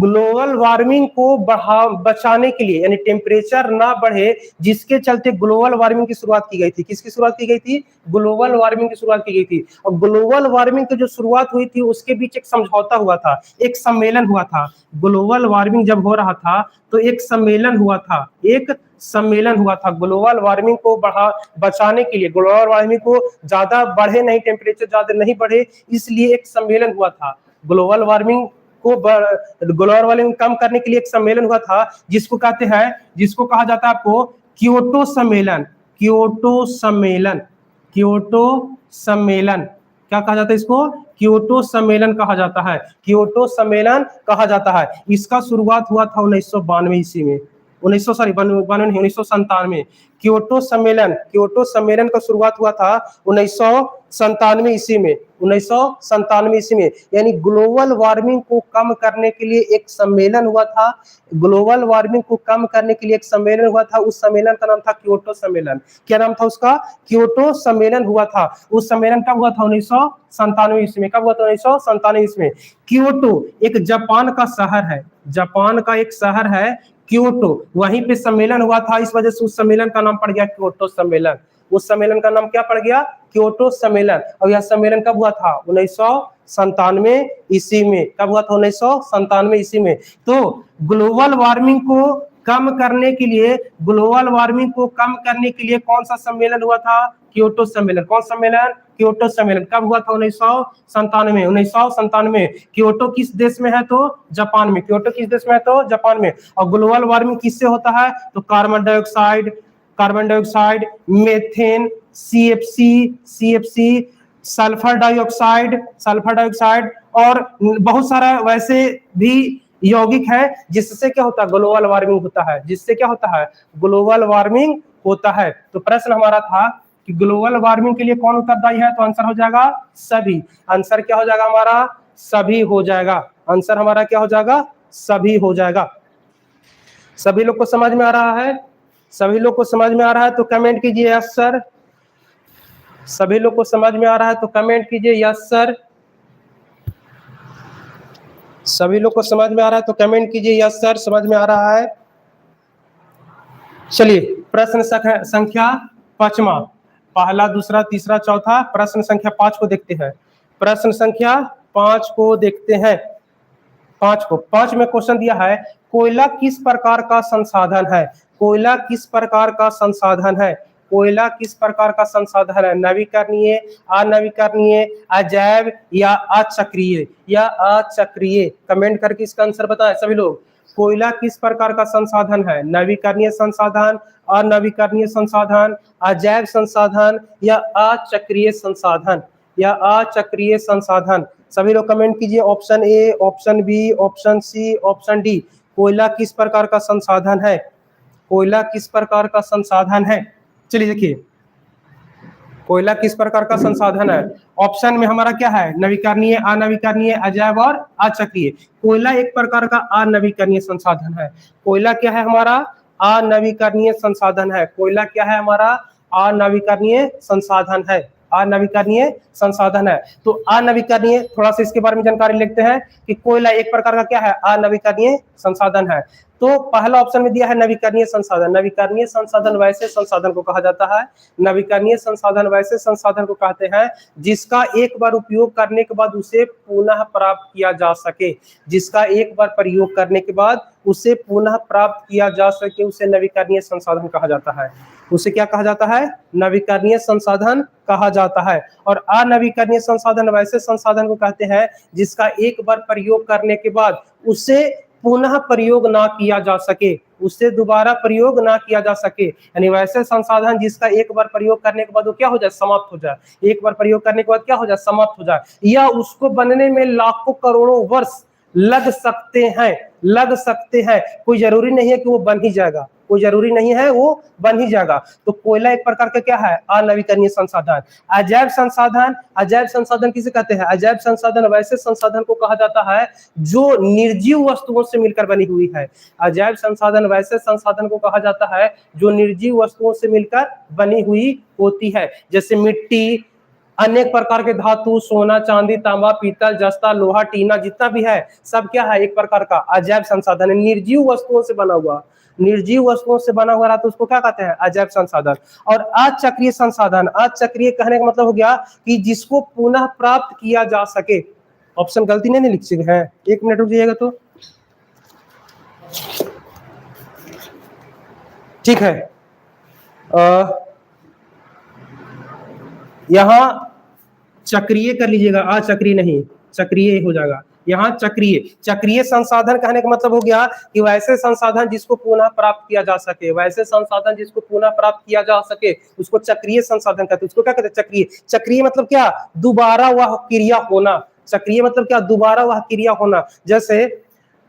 ग्लोबल वार्मिंग को बचाने के लिए, यानी टेम्परेचर ना बढ़े, जिसके चलते ग्लोबल वार्मिंग की शुरुआत की गई थी। किसकी शुरुआत की गई थी, ग्लोबल वार्मिंग की शुरुआत की गई थी। और ग्लोबल वार्मिंग की जो शुरुआत हुई थी उसके बीच एक समझौता हुआ था, एक सम्मेलन हुआ था। ग्लोबल वार्मिंग जब हो रहा था तो एक सम्मेलन हुआ था, एक सम्मेलन हुआ था ग्लोबल वार्मिंग को बचाने के लिए, ग्लोबल वार्मिंग को ज्यादा बढ़े नहीं, टेम्परेचर ज्यादा नहीं बढ़े, इसलिए एक सम्मेलन हुआ था। ग्लोबल वार्मिंग को, ग्लोबल वार्मिंग कम करने के लिए एक सम्मेलन हुआ था, जिसको कहते हैं, जिसको कहा जाता है आपको क्योटो सम्मेलन। क्योटो सम्मेलन, क्योटो सम्मेलन, क्या कहा जाता है इसको, क्योटो सम्मेलन कहा जाता है, क्योटो सम्मेलन कहा जाता है। इसका शुरुआत हुआ था 1992 ईस्वी में, 1997। क्योटो सम्मेलन, क्योटो सम्मेलन का शुरुआत हुआ था 1997 ईस्वी में, 1997 ईस्वी में। यानी ग्लोबल वार्मिंग को कम करने के लिए एक सम्मेलन हुआ था, ग्लोबल वार्मिंग को कम करने के लिए एक सम्मेलन हुआ था। उस सम्मेलन का नाम था क्योटो सम्मेलन। क्या नाम था उसका, क्योटो सम्मेलन हुआ था। उस सम्मेलन कब हुआ था, 1997 ईस्वी में। कब हुआ था, 1997 ईस्वी में। क्योटो एक जापान का शहर है, जापान का एक शहर है क्योटो, वहीं पे सम्मेलन हुआ था, इस वजह से उस सम्मेलन का नाम पड़ गया क्योटो सम्मेलन। उस सम्मेलन का नाम क्या पड़ गया, क्योटो सम्मेलन। और यह सम्मेलन कब हुआ था, 1997 ईस्वी में। कब हुआ था, 1997 ईस्वी में। तो ग्लोबल वार्मिंग को कम करने के लिए, ग्लोबल वार्मिंग को कम करने के लिए कौन सा सम्मेलन हुआ था, क्योटो सम्मेलन। कौन सम्मेलन, क्योटो सम्मेलन। कब हुआ था, 1997। 1997। क्योटो किस देश में है, तो जापान में। क्योटो किस देश में है, तो जापान में। और ग्लोबल वार्मिंग किससे होता है, तो carbon dioxide, carbon dioxide, methane, CFC, sulphur dioxide, sulphur dioxide और बहुत सारा वैसे भी यौगिक है, जिससे क्या होता है, ग्लोबल वार्मिंग होता है, जिससे क्या होता है, ग्लोबल वार्मिंग होता है। तो प्रश्न हमारा था कि ग्लोबल वार्मिंग के लिए कौन उत्तरदायी है, तो आंसर हो जाएगा सभी। आंसर क्या हो जाएगा हमारा, सभी हो जाएगा। आंसर हमारा क्या हो जाएगा, सभी हो जाएगा। सभी लोग को समझ में आ रहा है, सभी लोग को समझ में आ रहा है तो कमेंट कीजिए यस सर। सभी लोग को समझ में आ रहा है तो कमेंट कीजिए यस सर। सभी लोग को समझ में आ रहा है तो कमेंट कीजिए यस सर, समझ में आ रहा है। चलिए प्रश्न संख्या 5वां, पहला, दूसरा, तीसरा, चौथा, प्रश्न संख्या 5 को देखते हैं। प्रश्न संख्या 5 को देखते हैं। 5 में क्वेश्चन दिया है, कोयला किस प्रकार का संसाधन है। कोयला किस प्रकार का संसाधन है, कोयला किस प्रकार का संसाधन है, नवीकरणीय, अनवीकरणीय, अजैव या अचक्रीय, या अचक्रीय। कमेंट करके इसका आंसर बताएं सभी लोग। कोयला किस प्रकार का संसाधन है, नवीकरणीय संसाधन, अनवीकरणीय संसाधन, अजैव संसाधन या अचक्रीय संसाधन, या अचक्रीय संसाधन। सभी लोग कमेंट कीजिए option A, option B, option C, option D. कोयला किस प्रकार का संसाधन है, कोयला किस प्रकार का संसाधन है। चलिए देखिए, कोयला किस प्रकार का संसाधन है। ऑप्शन में हमारा क्या है, नवीकरणीय, अनवीकरणीय, अजैव और अचक्रीय। कोयला एक प्रकार का अनवीकरणीय संसाधन है। कोयला क्या है हमारा, अनवीकरणीय संसाधन है। कोयला क्या है हमारा, अनवीकरणीय संसाधन है, अनवीकरणीय संसाधन है। तो अनवीकरणीय, थोड़ा सा इसके बारे में जानकारी लेते हैं कि कोयला एक प्रकार का क्या है, अनवीकरणीय संसाधन है। तो पहला ऑप्शन में दिया है नवीकरणीय संसाधन। नवीकरणीय संसाधन वैसे संसाधन को कहा जाता है, नवीकरणीय संसाधन वैसे संसाधन को कहते हैं जिसका एक बार उपयोग करने के बाद उसे पुनः प्राप्त किया जा सके, जिसका एक बार प्रयोग करने के बाद उसे पुनः प्राप्त किया जा सके, उसे नवीकरणीय संसाधन कहा जाता है। उसे क्या कहा जाता है, नवीकरणीय संसाधन कहा जाता है। और अनवीकरणीय संसाधन वैसे संसाधन को कहते हैं जिसका एक बार प्रयोग करने के बाद उसे पुनः प्रयोग ना किया जा सके, उससे दोबारा प्रयोग ना किया जा सके। यानी वैसे संसाधन जिसका एक बार प्रयोग करने के बाद वो क्या हो जाए, समाप्त हो जाए। एक बार प्रयोग करने के बाद क्या हो जाए, समाप्त हो जाए, या उसको बनने में लाखों करोड़ों वर्ष लग सकते हैं, लग सकते हैं, कोई जरूरी नहीं है कि वो बन ही जाएगा, कोई जरूरी नहीं है वो बन ही जाएगा। तो कोयला एक प्रकार का क्या है, अनवीकरणीय संसाधन। अजैव संसाधन, अजैव संसाधन किसे कहते हैं, अजैव संसाधन वैसे संसाधन को कहा जाता है जो निर्जीव वस्तुओं से मिलकर बनी हुई है। अजैव संसाधन वैसे संसाधन को कहा जाता है जो निर्जीव वस्तुओं से मिलकर बनी हुई होती है, जैसे मिट्टी, अनेक प्रकार के धातु, सोना, चांदी, तांबा, पीतल, जस्ता, लोहा, टीना, जितना भी है सब क्या है, एक प्रकार का अजैव संसाधन है, निर्जीव वस्तुओं से बना हुआ, निर्जीव वस्तुओं से बना हुआ रहा तो उसको क्या कहते हैं, अजैव संसाधन। और अचक्रीय संसाधन, अचक्रीय कहने का मतलब हो गया कि जिसको पुनः प्राप्त किया जा सके। ऑप्शन गलती नहीं लिखे हैं, एक मिनट रुक जाइएगा तो ठीक है। यहां चक्रीय कर लीजिएगा, अचक्रीय नहीं, चक्रीय हो जाएगा। यहाँ चक्रीय, चक्रीय संसाधन कहने का मतलब हो गया कि वैसे संसाधन जिसको पुनः प्राप्त किया जा सके, वैसे संसाधन जिसको पुनः प्राप्त किया जा सके उसको चक्रीय संसाधन कहते हैं। उसको क्या कहते हैं, चक्रीय। चक्रीय मतलब क्या, दोबारा वह क्रिया होना। चक्रीय मतलब क्या, दोबारा वह क्रिया होना। जैसे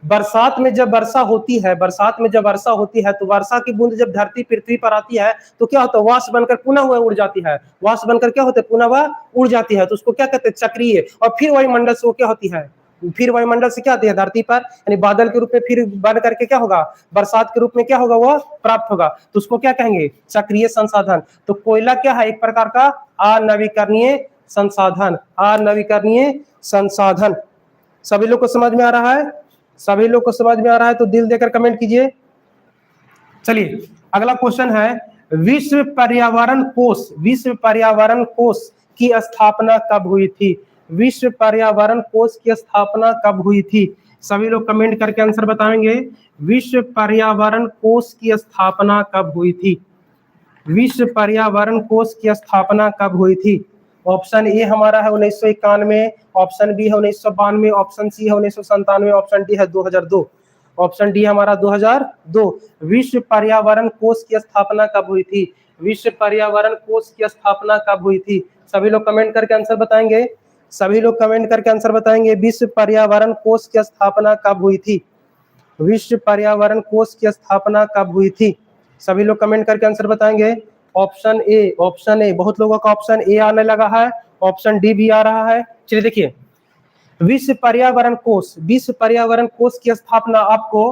बरसात में जब वर्षा होती है, बरसात में जब वर्षा होती है तो वर्षा की बूंद जब धरती पृथ्वी पर आती है तो क्या होता है, वाष्प बनकर पुनः वह उड़ जाती है, वाष्प बनकर क्या होता है, पुनः वह उड़ जाती है, तो उसको क्या कहते हैं, चक्रीय। और फिर वायुमंडल से वो क्या होती है, फिर वायुमंडल से क्या आती है, धरती पर, यानी बादल के रूप में फिर बन करके क्या होगा, बरसात के रूप में क्या होगा, वो प्राप्त होगा, तो उसको क्या कहेंगे, चक्रीय संसाधन। तो कोयला क्या है, एक प्रकार का अनवीकरणीय संसाधन, अनवीकरणीय संसाधन। सभी लोग को समझ में आ रहा है, सभी लोग को समझ में आ रहा है तो दिल देकर कमेंट कीजिए। चलिए अगला क्वेश्चन है, विश्व पर्यावरण कोष, विश्व पर्यावरण कोष की स्थापना कब हुई थी, विश्व पर्यावरण कोष की स्थापना कब हुई थी। सभी लोग कमेंट करके आंसर बताएंगे, विश्व पर्यावरण कोष की स्थापना कब हुई थी, विश्व पर्यावरण कोष की स्थापना कब हुई थी। ऑप्शन ए हमारा है 1991, ऑप्शन बी है 1992, ऑप्शन सी है 1997, ऑप्शन डी है 2002। ऑप्शन डी हमारा 2002। विश्व पर्यावरण कोष की स्थापना कब हुई थी, विश्व पर्यावरण कोष की स्थापना कब हुई थी। सभी लोग कमेंट करके आंसर बताएंगे, सभी लोग कमेंट करके आंसर बताएंगे, विश्व पर्यावरण कोष की स्थापना कब हुई थी, विश्व पर्यावरण कोष की स्थापना कब हुई थी। सभी लोग कमेंट करके आंसर बताएंगे। ऑप्शन ए, ऑप्शन ए, बहुत लोगों का ऑप्शन ए आने लगा है, ऑप्शन डी भी आ रहा है। चलिए देखिए, विश्व पर्यावरण कोष, विश्व पर्यावरण कोष की स्थापना आपको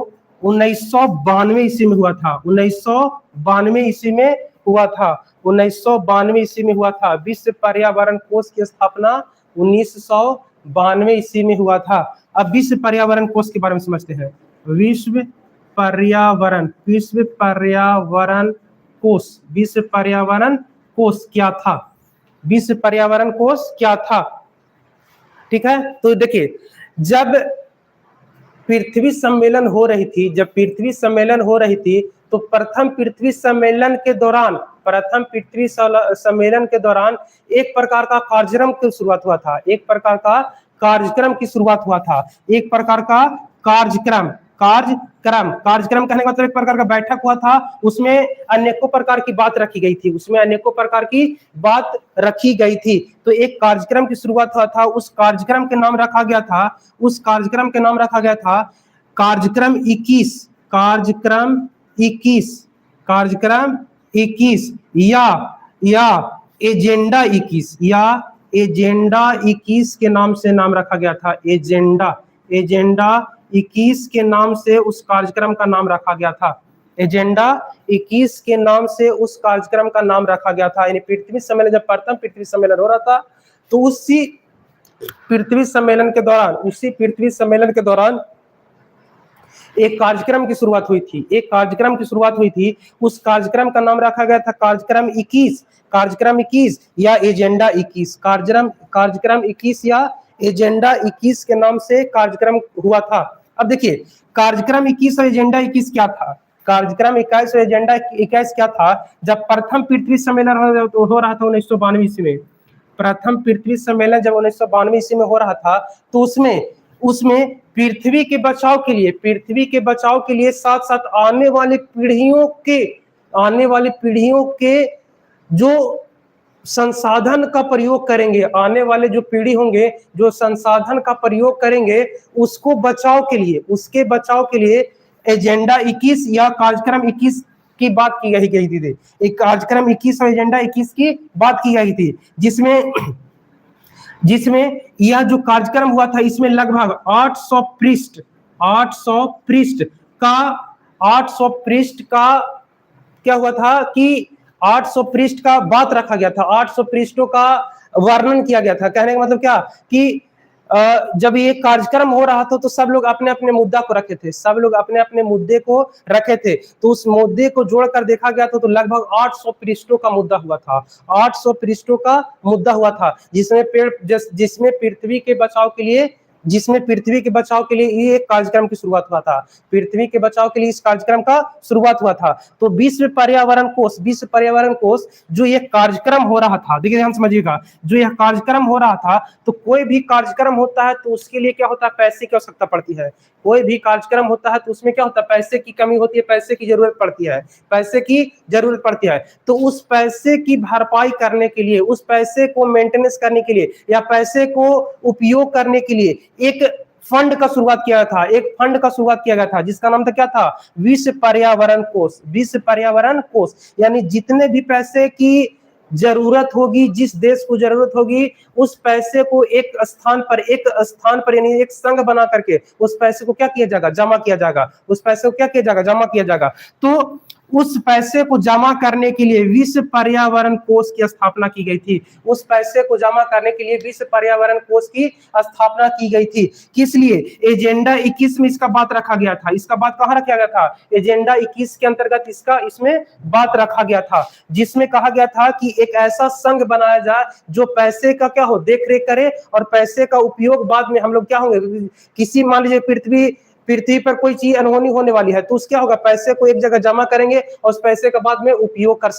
1992 ईस्वी में हुआ था, 1992 ईस्वी में हुआ था, 1992 ईस्वी में हुआ था। विश्व पर्यावरण कोष की स्थापना 1992 ईस्वी में हुआ था। अब विश्व पर्यावरण कोष के बारे में समझते हैं। विश्व पर्यावरण, विश्व पर्यावरण कोष, विश्व पर्यावरण कोष क्या था, विश्व पर्यावरण कोष क्या था, ठीक है। तो देखिए, जब पृथ्वी सम्मेलन हो रही थी, जब पृथ्वी सम्मेलन हो रही थी तो प्रथम पृथ्वी सम्मेलन के दौरान, प्रथम पृथ्वी सम्मेलन के दौरान एक प्रकार का कार्यक्रम की शुरुआत हुआ था, एक प्रकार का कार्यक्रम की शुरुआत हुआ था, एक प्रकार का कार्यक्रम, कार्यक्रम, कार्यक्रम कहने का मतलब एक प्रकार का बैठक हुआ था, उसमें अनेकों प्रकार की बात रखी गई थी, उसमें अनेकों प्रकार की बात रखी गई थी। तो एक कार्यक्रम की शुरुआत हुआ था, उस कार्यक्रम के नाम रखा गया था, उस कार्यक्रम के नाम रखा गया था कार्यक्रम 21, कार्यक्रम 21, कार्यक्रम 21 या एजेंडा 21, या एजेंडा 21 के नाम से नाम रखा गया था, एजेंडा, एजेंडा 21 के नाम से उस कार्यक्रम का नाम रखा गया था, एजेंडा 21 के नाम से उस कार्यक्रम का नाम रखा गया था। यानी पृथ्वी सम्मेलन, जब प्रथम पृथ्वी सम्मेलन हो रहा था तो उसी पृथ्वी सम्मेलन के दौरान, उसी पृथ्वी सम्मेलन के दौरान एक कार्यक्रम की शुरुआत हुई थी, एक कार्यक्रम की शुरुआत हुई थी, उस कार्यक्रम का नाम रखा गया था कार्यक्रम 21, कार्यक्रम 21 या एजेंडा 21, कार्यक्रम 21 या एजेंडा 21 के नाम से कार्यक्रम हुआ था। अब देखिए, कार्यक्रम 21 और एजेंडा 21 क्या था, कार्यक्रम 21 और एजेंडा 21 क्या था। जब प्रथम पृथ्वी सम्मेलन हो रहा था 1992 ईस्वी में, प्रथम पृथ्वी सम्मेलन जब 1992 ईस्वी में हो रहा था तो उसमें पृथ्वी के बचाव के लिए, पृथ्वी के बचाव के लिए साथ साथ आने वाली पीढ़ियों के जो संसाधन का प्रयोग करेंगे, आने वाले जो पीढ़ी होंगे जो संसाधन का प्रयोग करेंगे उसको बचाव के लिए, उसके बचाव के लिए एजेंडा 21 या कार्यक्रम 21 की बात की गई थी। एक कार्यक्रम 21 और एजेंडा 21 की बात की गई थी, जिसमें यह जो कार्यक्रम हुआ था इसमें लगभग 800 पृष्ठ का क्या हुआ था कि 800 पृष्ठ का बात रखा गया था, 800 पृष्ठों का वर्णन किया गया था। कहने का मतलब क्या कि जब ये कार्यक्रम हो रहा था तो सब लोग अपने अपने मुद्दा को रखे थे, सब लोग अपने अपने मुद्दे को रखे थे, तो उस मुद्दे को जोड़कर देखा गया था तो लगभग 800 पृष्ठों का मुद्दा हुआ था, 800 पृष्ठों का मुद्दा हुआ था, जिसमें पृथ्वी के बचाव के लिए ये एक कार्यक्रम की शुरुआत हुआ था, पृथ्वी के बचाव के लिए इस कार्यक्रम का शुरुआत हुआ था। तो विश्व पर्यावरण कोष जो ये कार्यक्रम हो रहा था, देखिए ध्यान समझिएगा, जो यह कार्यक्रम हो रहा था, तो कोई भी कार्यक्रम होता है तो उसके लिए क्या होता है, पैसे की आवश्यकता पड़ती है। कोई भी कार्यक्रम होता है तो उसमें क्या होता है, पैसे की कमी होती है, पैसे की जरूरत पड़ती है, पैसे की जरूरत पड़ती है। तो उस पैसे की भरपाई करने के लिए, उस पैसे को मेंटेनेंस करने के लिए या पैसे को उपयोग करने के लिए एक फंड का शुरुआत किया था, एक फंड का शुरुआत किया गया था जिसका नाम था क्या था, विश्व पर्यावरण कोष। विश्व पर्यावरण कोष यानी जितने भी पैसे की जरूरत होगी, जिस देश को जरूरत होगी, उस पैसे को एक स्थान पर यानी एक संघ बना करके उस पैसे को क्या किया जाएगा, जमा किया जाएगा, उस पैसे को क्या किया जाएगा, जमा किया जाएगा। तो उस पैसे को जमा करने के लिए विश्व पर्यावरण कोष की स्थापना की गई थी, उस पैसे को जमा करने के लिए विश्व पर्यावरण कोष की स्थापना की गई थी। किस लिए, एजेंडा 21 में इसका बात रखा गया था, इसका बात कहां रखा गया था, एजेंडा 21 के अंतर्गत इसमें बात रखा गया था, जिसमें कहा गया था कि एक ऐसा संघ बनाया जाए जो पैसे का क्या हो, देख रेख करे, और पैसे का उपयोग बाद में हम लोग क्या होंगे, किसी मान लीजिए पृथ्वी पर कोई चीज अनहोनी होने वाली है तो उस क्या होगा, पैसे को एक जगह जमा करेंगे और उस पैसे का बाद में उपयोग कर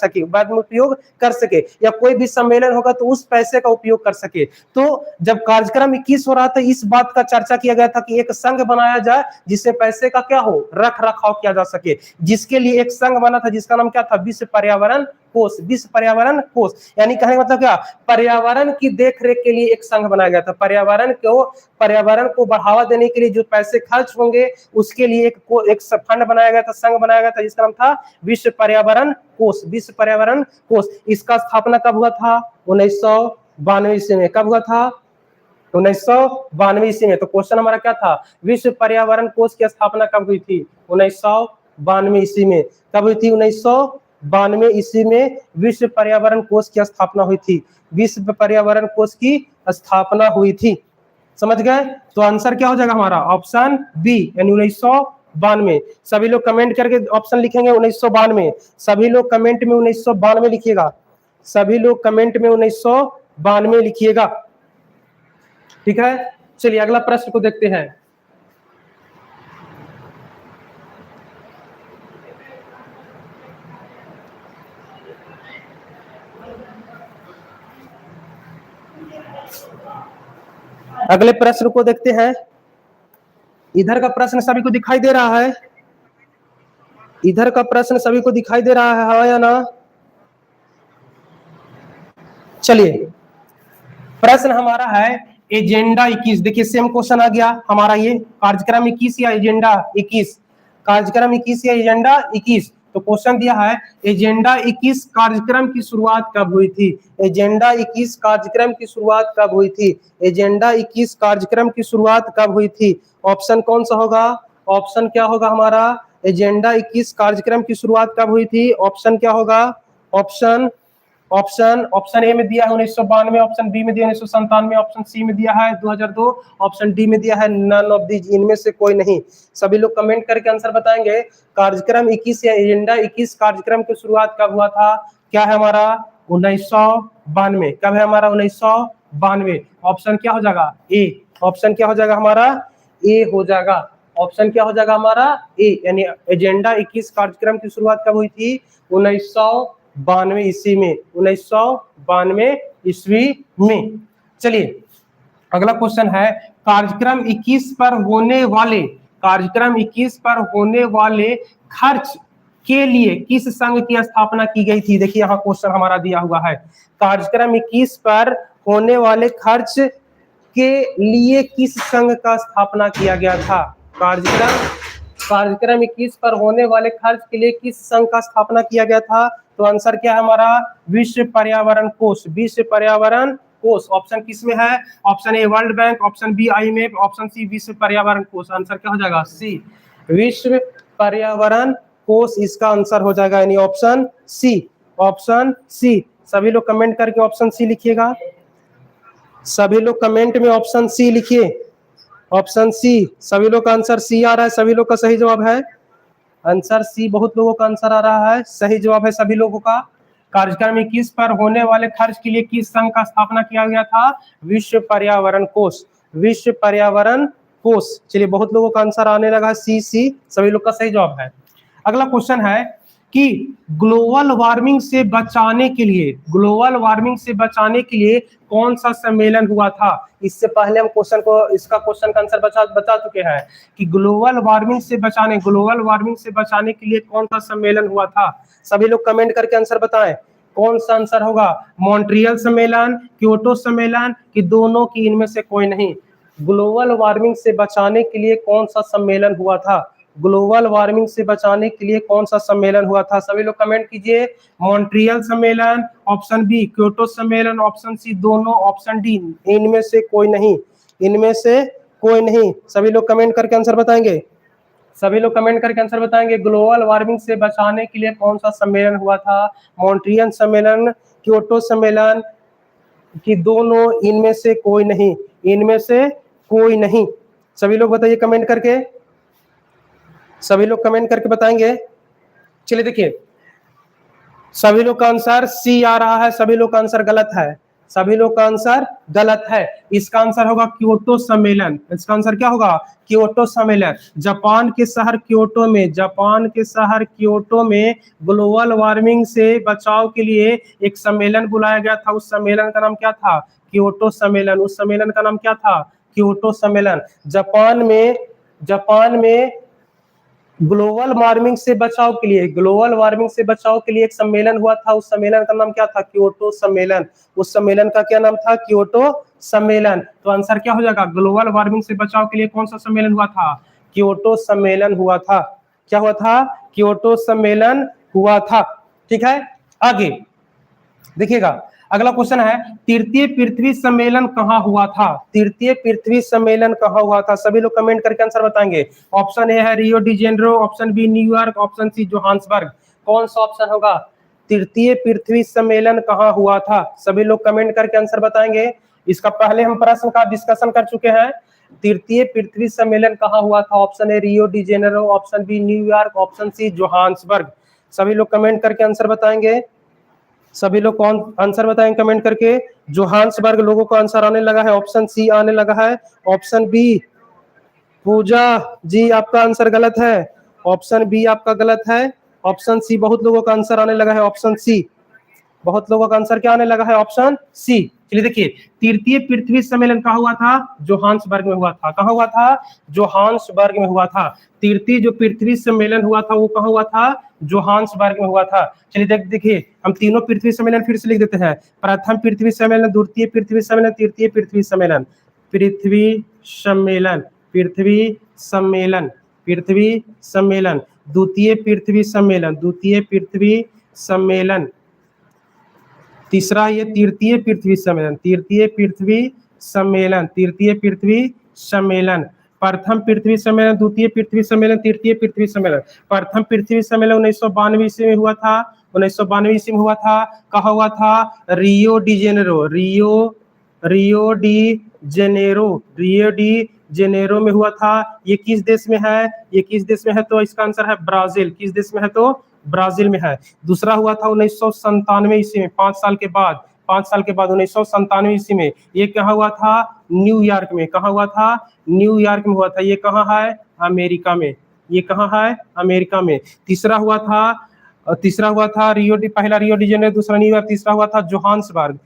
सके, या कोई भी सम्मेलन होगा तो उस पैसे का उपयोग कर सके। तो जब कार्यक्रम 21 हो रहा था इस बात का चर्चा किया गया था कि एक संघ बनाया जाए जिससे पैसे का क्या हो, रख रखाव किया जा सके, जिसके लिए एक संघ बना था जिसका नाम क्या था, विश्व पर्यावरण कोष। विश्व पर्यावरण कोष यानी कहने का मतलब क्या, पर्यावरण की देखरेख के लिए एक संघ बनाया गया था, पर्यावरण को बढ़ावा देने के लिए जो पैसे खर्च होंगे उसके लिए एक फंड बनाया गया था, संघ बनाया गया था जिसका नाम था विश्व पर्यावरण कोष। विश्व पर्यावरण कोष इसका स्थापना कब हुआ था, 1992 ईस्वी में। कब हुआ था, 1992 ईस्वी में। तो क्वेश्चन हमारा क्या था, विश्व पर्यावरण कोष की स्थापना कब हुई थी, 1992 ईस्वी में। कब हुई थी, 1992 ईस्वी में विश्व पर्यावरण कोष की स्थापना हुई थी, विश्व पर्यावरण कोष की स्थापना हुई थी। समझ गए, तो आंसर क्या हो जाएगा हमारा, ऑप्शन बी यानी 1992। सभी लोग कमेंट करके ऑप्शन लिखेंगे 1992, सभी लोग कमेंट में 1992 लिखिएगा, सभी लोग कमेंट में 1992 लिखिएगा, ठीक है। चलिए अगला प्रश्न को देखते हैं। अगले प्रश्न को देखते हैं। इधर का प्रश्न सभी को दिखाई दे रहा है, इधर का प्रश्न सभी को दिखाई दे रहा है, हाँ या ना। चलिए प्रश्न हमारा है एजेंडा 21। देखिए सेम क्वेश्चन आ गया हमारा, ये कार्यक्रम 21 या एजेंडा 21, कार्यक्रम 21 या एजेंडा 21। तो क्वेश्चन दिया है एजेंडा 21 कार्यक्रम की शुरुआत कब हुई थी, एजेंडा 21 कार्यक्रम की शुरुआत कब हुई थी, एजेंडा 21 कार्यक्रम की शुरुआत कब हुई थी। ऑप्शन कौन सा होगा, ऑप्शन क्या होगा हमारा, एजेंडा 21 कार्यक्रम की शुरुआत कब हुई थी, ऑप्शन क्या होगा, ऑप्शन ए में दिया है 1992, ऑप्शन बी में दिया 1997, ऑप्शन सी में दिया है 2002, ऑप्शन डी में दिया है नन ऑफ दीज, इनमें से कोई नहीं। सभी लोग कमेंट करके आंसर बताएंगे, कार्यक्रम 21 या एजेंडा 21 कार्यक्रम की शुरुआत कब हुआ था, क्या है हमारा 1992। कब है हमारा 1992। ऑप्शन क्या हो जाएगा, ए, ऑप्शन क्या हो जाएगा हमारा, ए हो जाएगा, ऑप्शन क्या हो जाएगा हमारा, ए, यानी एजेंडा 21 कार्यक्रम की शुरुआत कब हुई थी, 1992 ईस्वी में, 1992 ईस्वी में। चलिए अगला क्वेश्चन है, कार्यक्रम 21 पर होने वाले खर्च के लिए किस संघ की स्थापना की गई थी? देखिए यहाँ क्वेश्चन हमारा दिया हुआ है, कार्यक्रम 21 पर होने वाले खर्च के लिए किस संघ का स्थापना किया गया था? कार्यक्रम 21 पर होने वाले खर्च के लिए किस संघ का स्थापना किया गया था? तो आंसर क्या है हमारा? विश्व पर्यावरण कोष। विश्व पर्यावरण कोष ऑप्शन किस में है? Option A world bank, option B IMF, option C विश्व पर्यावरण कोष। आंसर क्या हो जाएगा? सी, विश्व पर्यावरण कोष इसका आंसर हो जाएगा, यानी ऑप्शन सी। ऑप्शन सी, सभी लोग कमेंट करके ऑप्शन सी लिखिएगा। सभी लोग कमेंट में ऑप्शन सी लिखिए, ऑप्शन सी। सभी लोग का आंसर सी आ रहा है, सभी लोग का सही जवाब है आंसर सी। बहुत लोगों का आंसर आ रहा है, सही जवाब है सभी लोगों का। कार्यक्रम 21 पर होने वाले खर्च के लिए किस संघ का स्थापना किया गया था? विश्व पर्यावरण कोष। विश्व पर्यावरण कोष। चलिए बहुत लोगों का आंसर आने लगा है सी, सभी लोग का सही जवाब है। अगला क्वेश्चन है कि ग्लोबल वार्मिंग से बचाने के लिए, ग्लोबल वार्मिंग से बचाने के लिए कौन सा सम्मेलन हुआ था? इससे पहले हम इसका क्वेश्चन का आंसर बता चुके हैं कि ग्लोबल वार्मिंग से बचाने के लिए कौन सा सम्मेलन हुआ था। सभी लोग कमेंट करके आंसर बताएं, कौन सा आंसर होगा? मॉन्ट्रियल सम्मेलन, क्योटो सम्मेलन, कि दोनों की इनमें से कोई नहीं? ग्लोबल वार्मिंग से बचाने के लिए कौन सा सम्मेलन हुआ था? ग्लोबल वार्मिंग से बचाने के लिए कौन सा सम्मेलन हुआ था? सभी लोग कमेंट कीजिए। मॉन्ट्रियल सम्मेलन, ऑप्शन बी क्योटो सम्मेलन, ऑप्शन सी दोनों, ऑप्शन डी इनमें से कोई नहीं। इनमें से कोई नहीं। सभी लोग कमेंट करके आंसर बताएंगे। सभी लोग कमेंट करके आंसर बताएंगे। ग्लोबल वार्मिंग से बचाने के लिए कौन सा सम्मेलन हुआ था? मॉन्ट्रियल सम्मेलन, क्योटो सम्मेलन, कि दोनों, इनमें से कोई नहीं? इनमें से कोई नहीं। सभी लोग बताइए कमेंट करके, सभी लोग कमेंट करके बताएंगे। चलिए देखिए, सभी लोग का आंसर सी आ रहा है, सभी लोग का आंसर गलत है, सभी लोग का आंसर गलत है। इसका आंसर होगा क्योटो सम्मेलन। इसका आंसर क्या होगा? क्योटो सम्मेलन। जापान के शहर क्योटो में ग्लोबल वार्मिंग से बचाव के लिए एक सम्मेलन बुलाया गया था। उस सम्मेलन का नाम क्या था? क्योटो सम्मेलन। उस सम्मेलन का नाम क्या था? क्योटो सम्मेलन। जापान में ग्लोबल वार्मिंग से बचाव के लिए एक सम्मेलन हुआ था। उस सम्मेलन का नाम क्या था? क्योटो सम्मेलन। उस सम्मेलन का क्या नाम था? क्योटो सम्मेलन। तो आंसर क्या हो जाएगा? ग्लोबल वार्मिंग से बचाव के लिए कौन सा सम्मेलन हुआ था? क्योटो सम्मेलन हुआ था। क्या हुआ था? क्योटो सम्मेलन हुआ था। ठीक है, आगे देखिएगा। अगला क्वेश्चन है, तृतीय पृथ्वी सम्मेलन कहाँ हुआ था? तृतीय पृथ्वी सम्मेलन कहाँ हुआ था? सभी लोग कमेंट करके आंसर बताएंगे। ऑप्शन ए है Rio de Janeiro, option B New York, option C Johannesburg. कौन सा ऑप्शन होगा? तृतीय पृथ्वी सम्मेलन कहाँ हुआ था? सभी लोग कमेंट करके आंसर बताएंगे। इसका पहले हम प्रश्न का डिस्कशन कर चुके हैं। तृतीय पृथ्वी सम्मेलन कहाँ हुआ था? Option A Rio de Janeiro, option B New York, option C Johannesburg. सभी लोग कमेंट करके आंसर बताएंगे। सभी लोग कौन आंसर बताएंगे कमेंट करके। जोहान्सबर्ग लोगों को आंसर आने लगा है, ऑप्शन सी आने लगा है। ऑप्शन बी, पूजा जी आपका आंसर गलत है, ऑप्शन बी आपका गलत है। ऑप्शन सी, बहुत लोगों का आंसर आने लगा है ऑप्शन सी। बहुत लोगों का आंसर क्या आने लगा है? Option C. चलिए देखिए, तृतीय पृथ्वी सम्मेलन कहाँ हुआ था? जोहान्सबर्ग में हुआ था। कहाँ हुआ था? जोहान्सबर्ग में हुआ था। तृतीय जो पृथ्वी सम्मेलन हुआ था वो कहाँ हुआ था? जोहान्सबर्ग में हुआ था। चलिए देखिए, हम तीनों पृथ्वी सम्मेलन फिर से लिख देते हैं। प्रथम पृथ्वी सम्मेलन, द्वितीय पृथ्वी सम्मेलन, तृतीय पृथ्वी सम्मेलन। पृथ्वी सम्मेलन, पृथ्वी सम्मेलन, पृथ्वी सम्मेलन। द्वितीय पृथ्वी सम्मेलन, द्वितीय पृथ्वी सम्मेलन। तीसरा ये तृतीय पृथ्वी सम्मेलन, तृतीय पृथ्वी सम्मेलन, तृतीय पृथ्वी सम्मेलन। प्रथम पृथ्वी सम्मेलन, द्वितीय पृथ्वी सम्मेलन, तृतीय पृथ्वी सम्मेलन। प्रथम पृथ्वी सम्मेलन 1992 ईस्वी में हुआ था। 1992 ईस्वी में हुआ था। कहाँ हुआ था? रियो डी जेनेरो, रियो डी जेनेरो में हुआ था। ये किस देश में है? ये किस देश में है? तो इसका आंसर है ब्राजील। किस देश में है? तो ब्राजील में है। दूसरा हुआ था 1997 ईस्वी में, 5 साल के बाद 1997 ईस्वी में। ये कहाँ हुआ था? न्यूयॉर्क में। कहाँ हुआ था? न्यूयॉर्क में हुआ था। ये कहाँ है? अमेरिका में। ये कहाँ है? अमेरिका में। तीसरा हुआ था पहला रियो डी जेनेरो, दूसरा न्यूयॉर्क, तीसरा हुआ था जोहान्सबर्ग।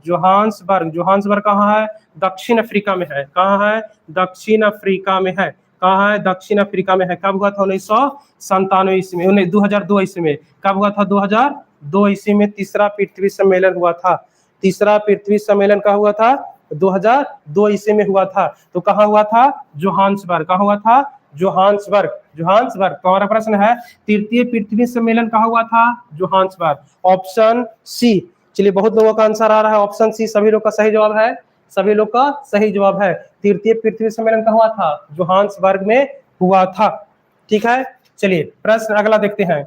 जोहान्सबर्ग कहाँ है? दक्षिण अफ्रीका में है। कहाँ है? दक्षिण अफ्रीका में है। कहाँ है? दक्षिण अफ्रीका में है। कब हुआ था? 1997 ईस्वी में, 2002 ईस्वी में। कब हुआ था? 2002 ईस्वी में तीसरा पृथ्वी सम्मेलन हुआ था। तीसरा पृथ्वी सम्मेलन का हुआ था? 2002 ईस्वी में हुआ था। तो कहाँ हुआ था? जोहान्सबर्ग। कहाँ हुआ था? जोहान्सबर्ग। जोहान्सबर्ग। तो हमारा प्रश्न है तृतीय पृथ्वी सम्मेलन कहाँ हुआ था? जोहान्सबर्ग। Option C. चलिए, बहुत लोगों का आंसर आ रहा है ऑप्शन सी। सभी लोग का सही जवाब है। सभी लोग का सही जवाब है। तृतीय पृथ्वी सम्मेलन कहाँ हुआ था? जोहान्सबर्ग में हुआ था। ठीक है, चलिए प्रश्न अगला देखते हैं।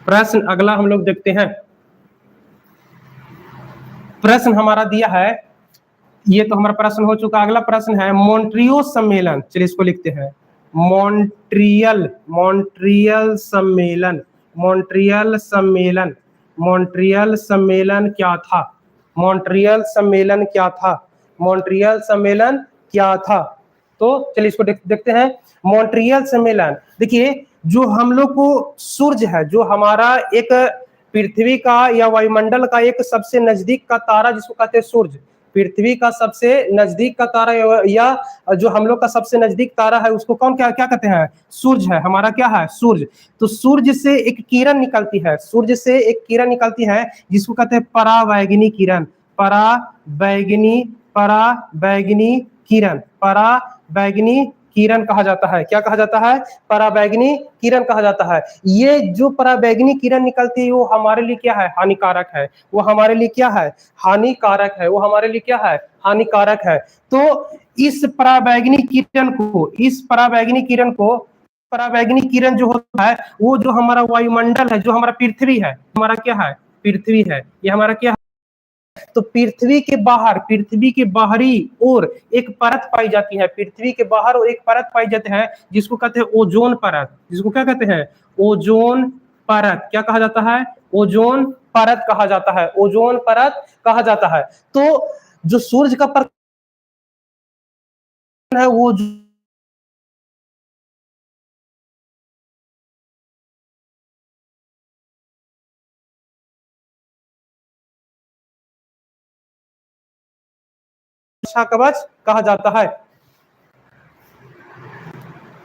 प्रश्न अगला हम लोग देखते हैं। प्रश्न हमारा दिया है, ये तो हमारा प्रश्न हो चुका। अगला प्रश्न है मॉन्ट्रियो सम्मेलन। चलिए इसको लिखते हैं, मॉन्ट्रियल। मॉन्ट्रियल सम्मेलन। मॉन्ट्रियल सम्मेलन। मॉन्ट्रियल सम्मेलन क्या था? मॉन्ट्रियल सम्मेलन क्या था? मॉन्ट्रियल सम्मेलन क्या था? तो चलिए इसको देखते हैं। मॉन्ट्रियल सम्मेलन, देखिए जो हम लोग को सूर्य है, जो हमारा एक पृथ्वी का या वायुमंडल का एक सबसे नजदीक का तारा जिसको कहते हैं सूर्य, पृथ्वी का सबसे नजदीक का तारा या जो हम लोग का सबसे नजदीक तारा है उसको कौन क्या क्या कहते हैं? सूर्य है। हमारा क्या है? सूर्य। तो सूर्य से एक किरण निकलती है, सूर्य से एक किरण निकलती है जिसको कहते हैं परावैगनी किरण। परावैगनी, परावैगनी किरण। परावैगनी किरण कहा जाता है। क्या कहा जाता है? परावैगनी किरण कहा जाता है। ये जो परावैगनी किरण निकलती है वो हमारे लिए क्या है? हानिकारक है। वो हमारे लिए क्या है? हानिकारक है। वो हमारे लिए क्या है? हानिकारक है। तो इस परावैगनी किरण को, इस परावैगनी किरण को, परावैगनी किरण जो होता है वो जो हमारा वायुमंडल है, जो हमारा पृथ्वी है, हमारा क्या है? पृथ्वी है। ये हमारा क्या है? तो पृथ्वी के बाहर, पृथ्वी के बाहरी ओर एक परत पाई जाती है। पृथ्वी के बाहर और एक परत पाई जाती है जिसको कहते हैं ओजोन परत। जिसको क्या कहते हैं? ओजोन परत। क्या कहा जाता है? ओजोन परत कहा जाता है। ओजोन परत कहा जाता है। तो जो सूर्य का प्रकाश है वो रक्षा कवच कहा जाता है।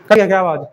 क्या आवाज?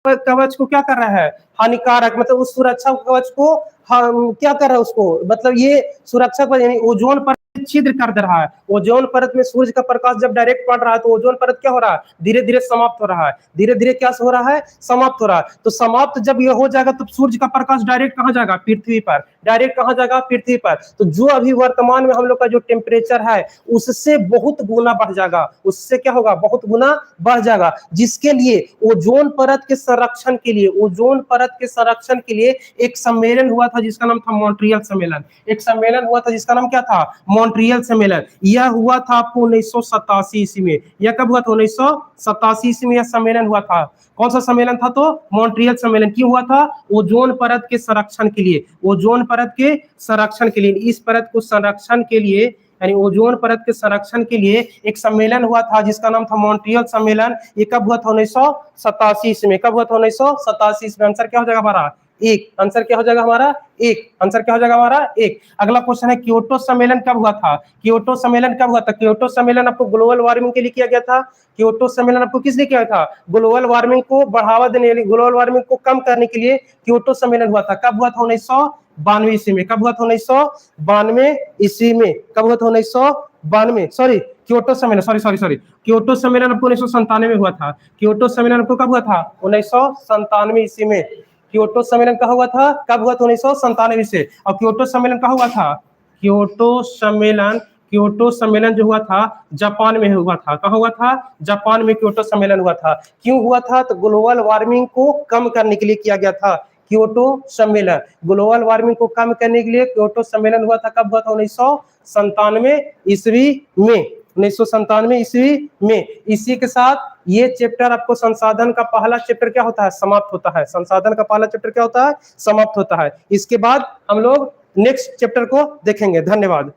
कवच को क्या कर रहा है? हानिकारक, मतलब उस सुरक्षा कवच को हम क्या कर रहा है? उसको मतलब ये सुरक्षा कवच यानी ओजोन परत छिद्र कर दे रहा है। ओजोन परत में सूर्य का प्रकाश जब डायरेक्ट पड़ रहा है तो ओजोन परत क्या हो रहा है? धीरे धीरे समाप्त हो रहा है। धीरे धीरे क्या हो रहा है? समाप्त हो रहा है। तो समाप्त जब ये हो जाएगा तो सूर्य का प्रकाश डायरेक्ट कहाँ जाएगा? पृथ्वी पर। डायरेक्ट कहाँ जाएगा? पृथ्वी पर। तो जो अभी वर्तमान में हम लोग का जो टेम्परेचर है उससे बहुत गुना बढ़ जाएगा। उससे क्या होगा? बहुत गुना बढ़ जाएगा। जिसके लिए ओजोन परत के संरक्षण के लिए, ओजोन परत के संरक्षण के लिए एक सम्मेलन हुआ था जिसका नाम था मॉन्ट्रियल सम्मेलन। एक सम्मेलन हुआ था जिसका नाम क्या था? मॉन्ट्रियल सम्मेलन। यह हुआ था आपको 1987 ईस्वी में। यह कब हुआ था? 1987 ईस्वी में यह सम्मेलन हुआ था। कौन सा सम्मेलन था? तो मॉन्ट्रियल सम्मेलन। क्यों हुआ था? ओजोन परत के संरक्षण के लिए। ओजोन परत के संरक्षण के लिए, इस परत को संरक्षण के लिए, यानी ओजोन परत के संरक्षण के लिए एक सम्मेलन हुआ था जिसका नाम था मॉन्ट्रियल सम्मेलन। ये कब हुआ था? 1987 ईस्वी में। कब हुआ था? 1987 ईस्वी में। आंसर क्या हो जाएगा हमारा? एक। आंसर क्या हो जाएगा हमारा? एक। आंसर क्या हो जाएगा हमारा? एक। अगला क्वेश्चन है क्योटो सम्मेलन कब हुआ था? क्योटो सम्मेलन कब हुआ था? क्योटो सम्मेलन आपको ग्लोबल वार्मिंग के लिए किया गया था। क्योटो सम्मेलन आपको किस लिए किया था? ग्लोबल वार्मिंग को बढ़ावा देने, ग्लोबल वार्मिंग को कम करने के लिए क्योटो सम्मेलन हुआ था। कब हुआ था? 1992 ईस्वी में। कब हुआ था? 1992 ईस्वी में। कब हुआ था? 1992, सॉरी क्योटो सम्मेलन, सॉरी क्योटो सम्मेलन आपको 1997 में हुआ था। क्योटो सम्मेलन आपको कब हुआ था? 1997 ईस्वी में। क्योटो सम्मेलन कहाँ हुआ था? कब हुआ था? 1997 से। और क्योटो सम्मेलन कहाँ हुआ था? क्योटो सम्मेलन, क्योटो सम्मेलन जो हुआ था जापान में हुआ था। कहाँ हुआ था? जापान में क्योटो सम्मेलन हुआ था। क्यों हुआ था? तो ग्लोबल वार्मिंग को कम करने के लिए किया गया था क्योटो सम्मेलन। ग्लोबल वार्मिंग को कम करने के लिए क्योटो सम्मेलन हुआ था। कब हुआ था? 1997 ईस्वी में। 1997 ईस्वी में। इसी के साथ ये चैप्टर आपको संसाधन का पहला चैप्टर क्या होता है? समाप्त होता है। संसाधन का पहला चैप्टर क्या होता है? समाप्त होता है। इसके बाद हम लोग नेक्स्ट चैप्टर को देखेंगे। धन्यवाद।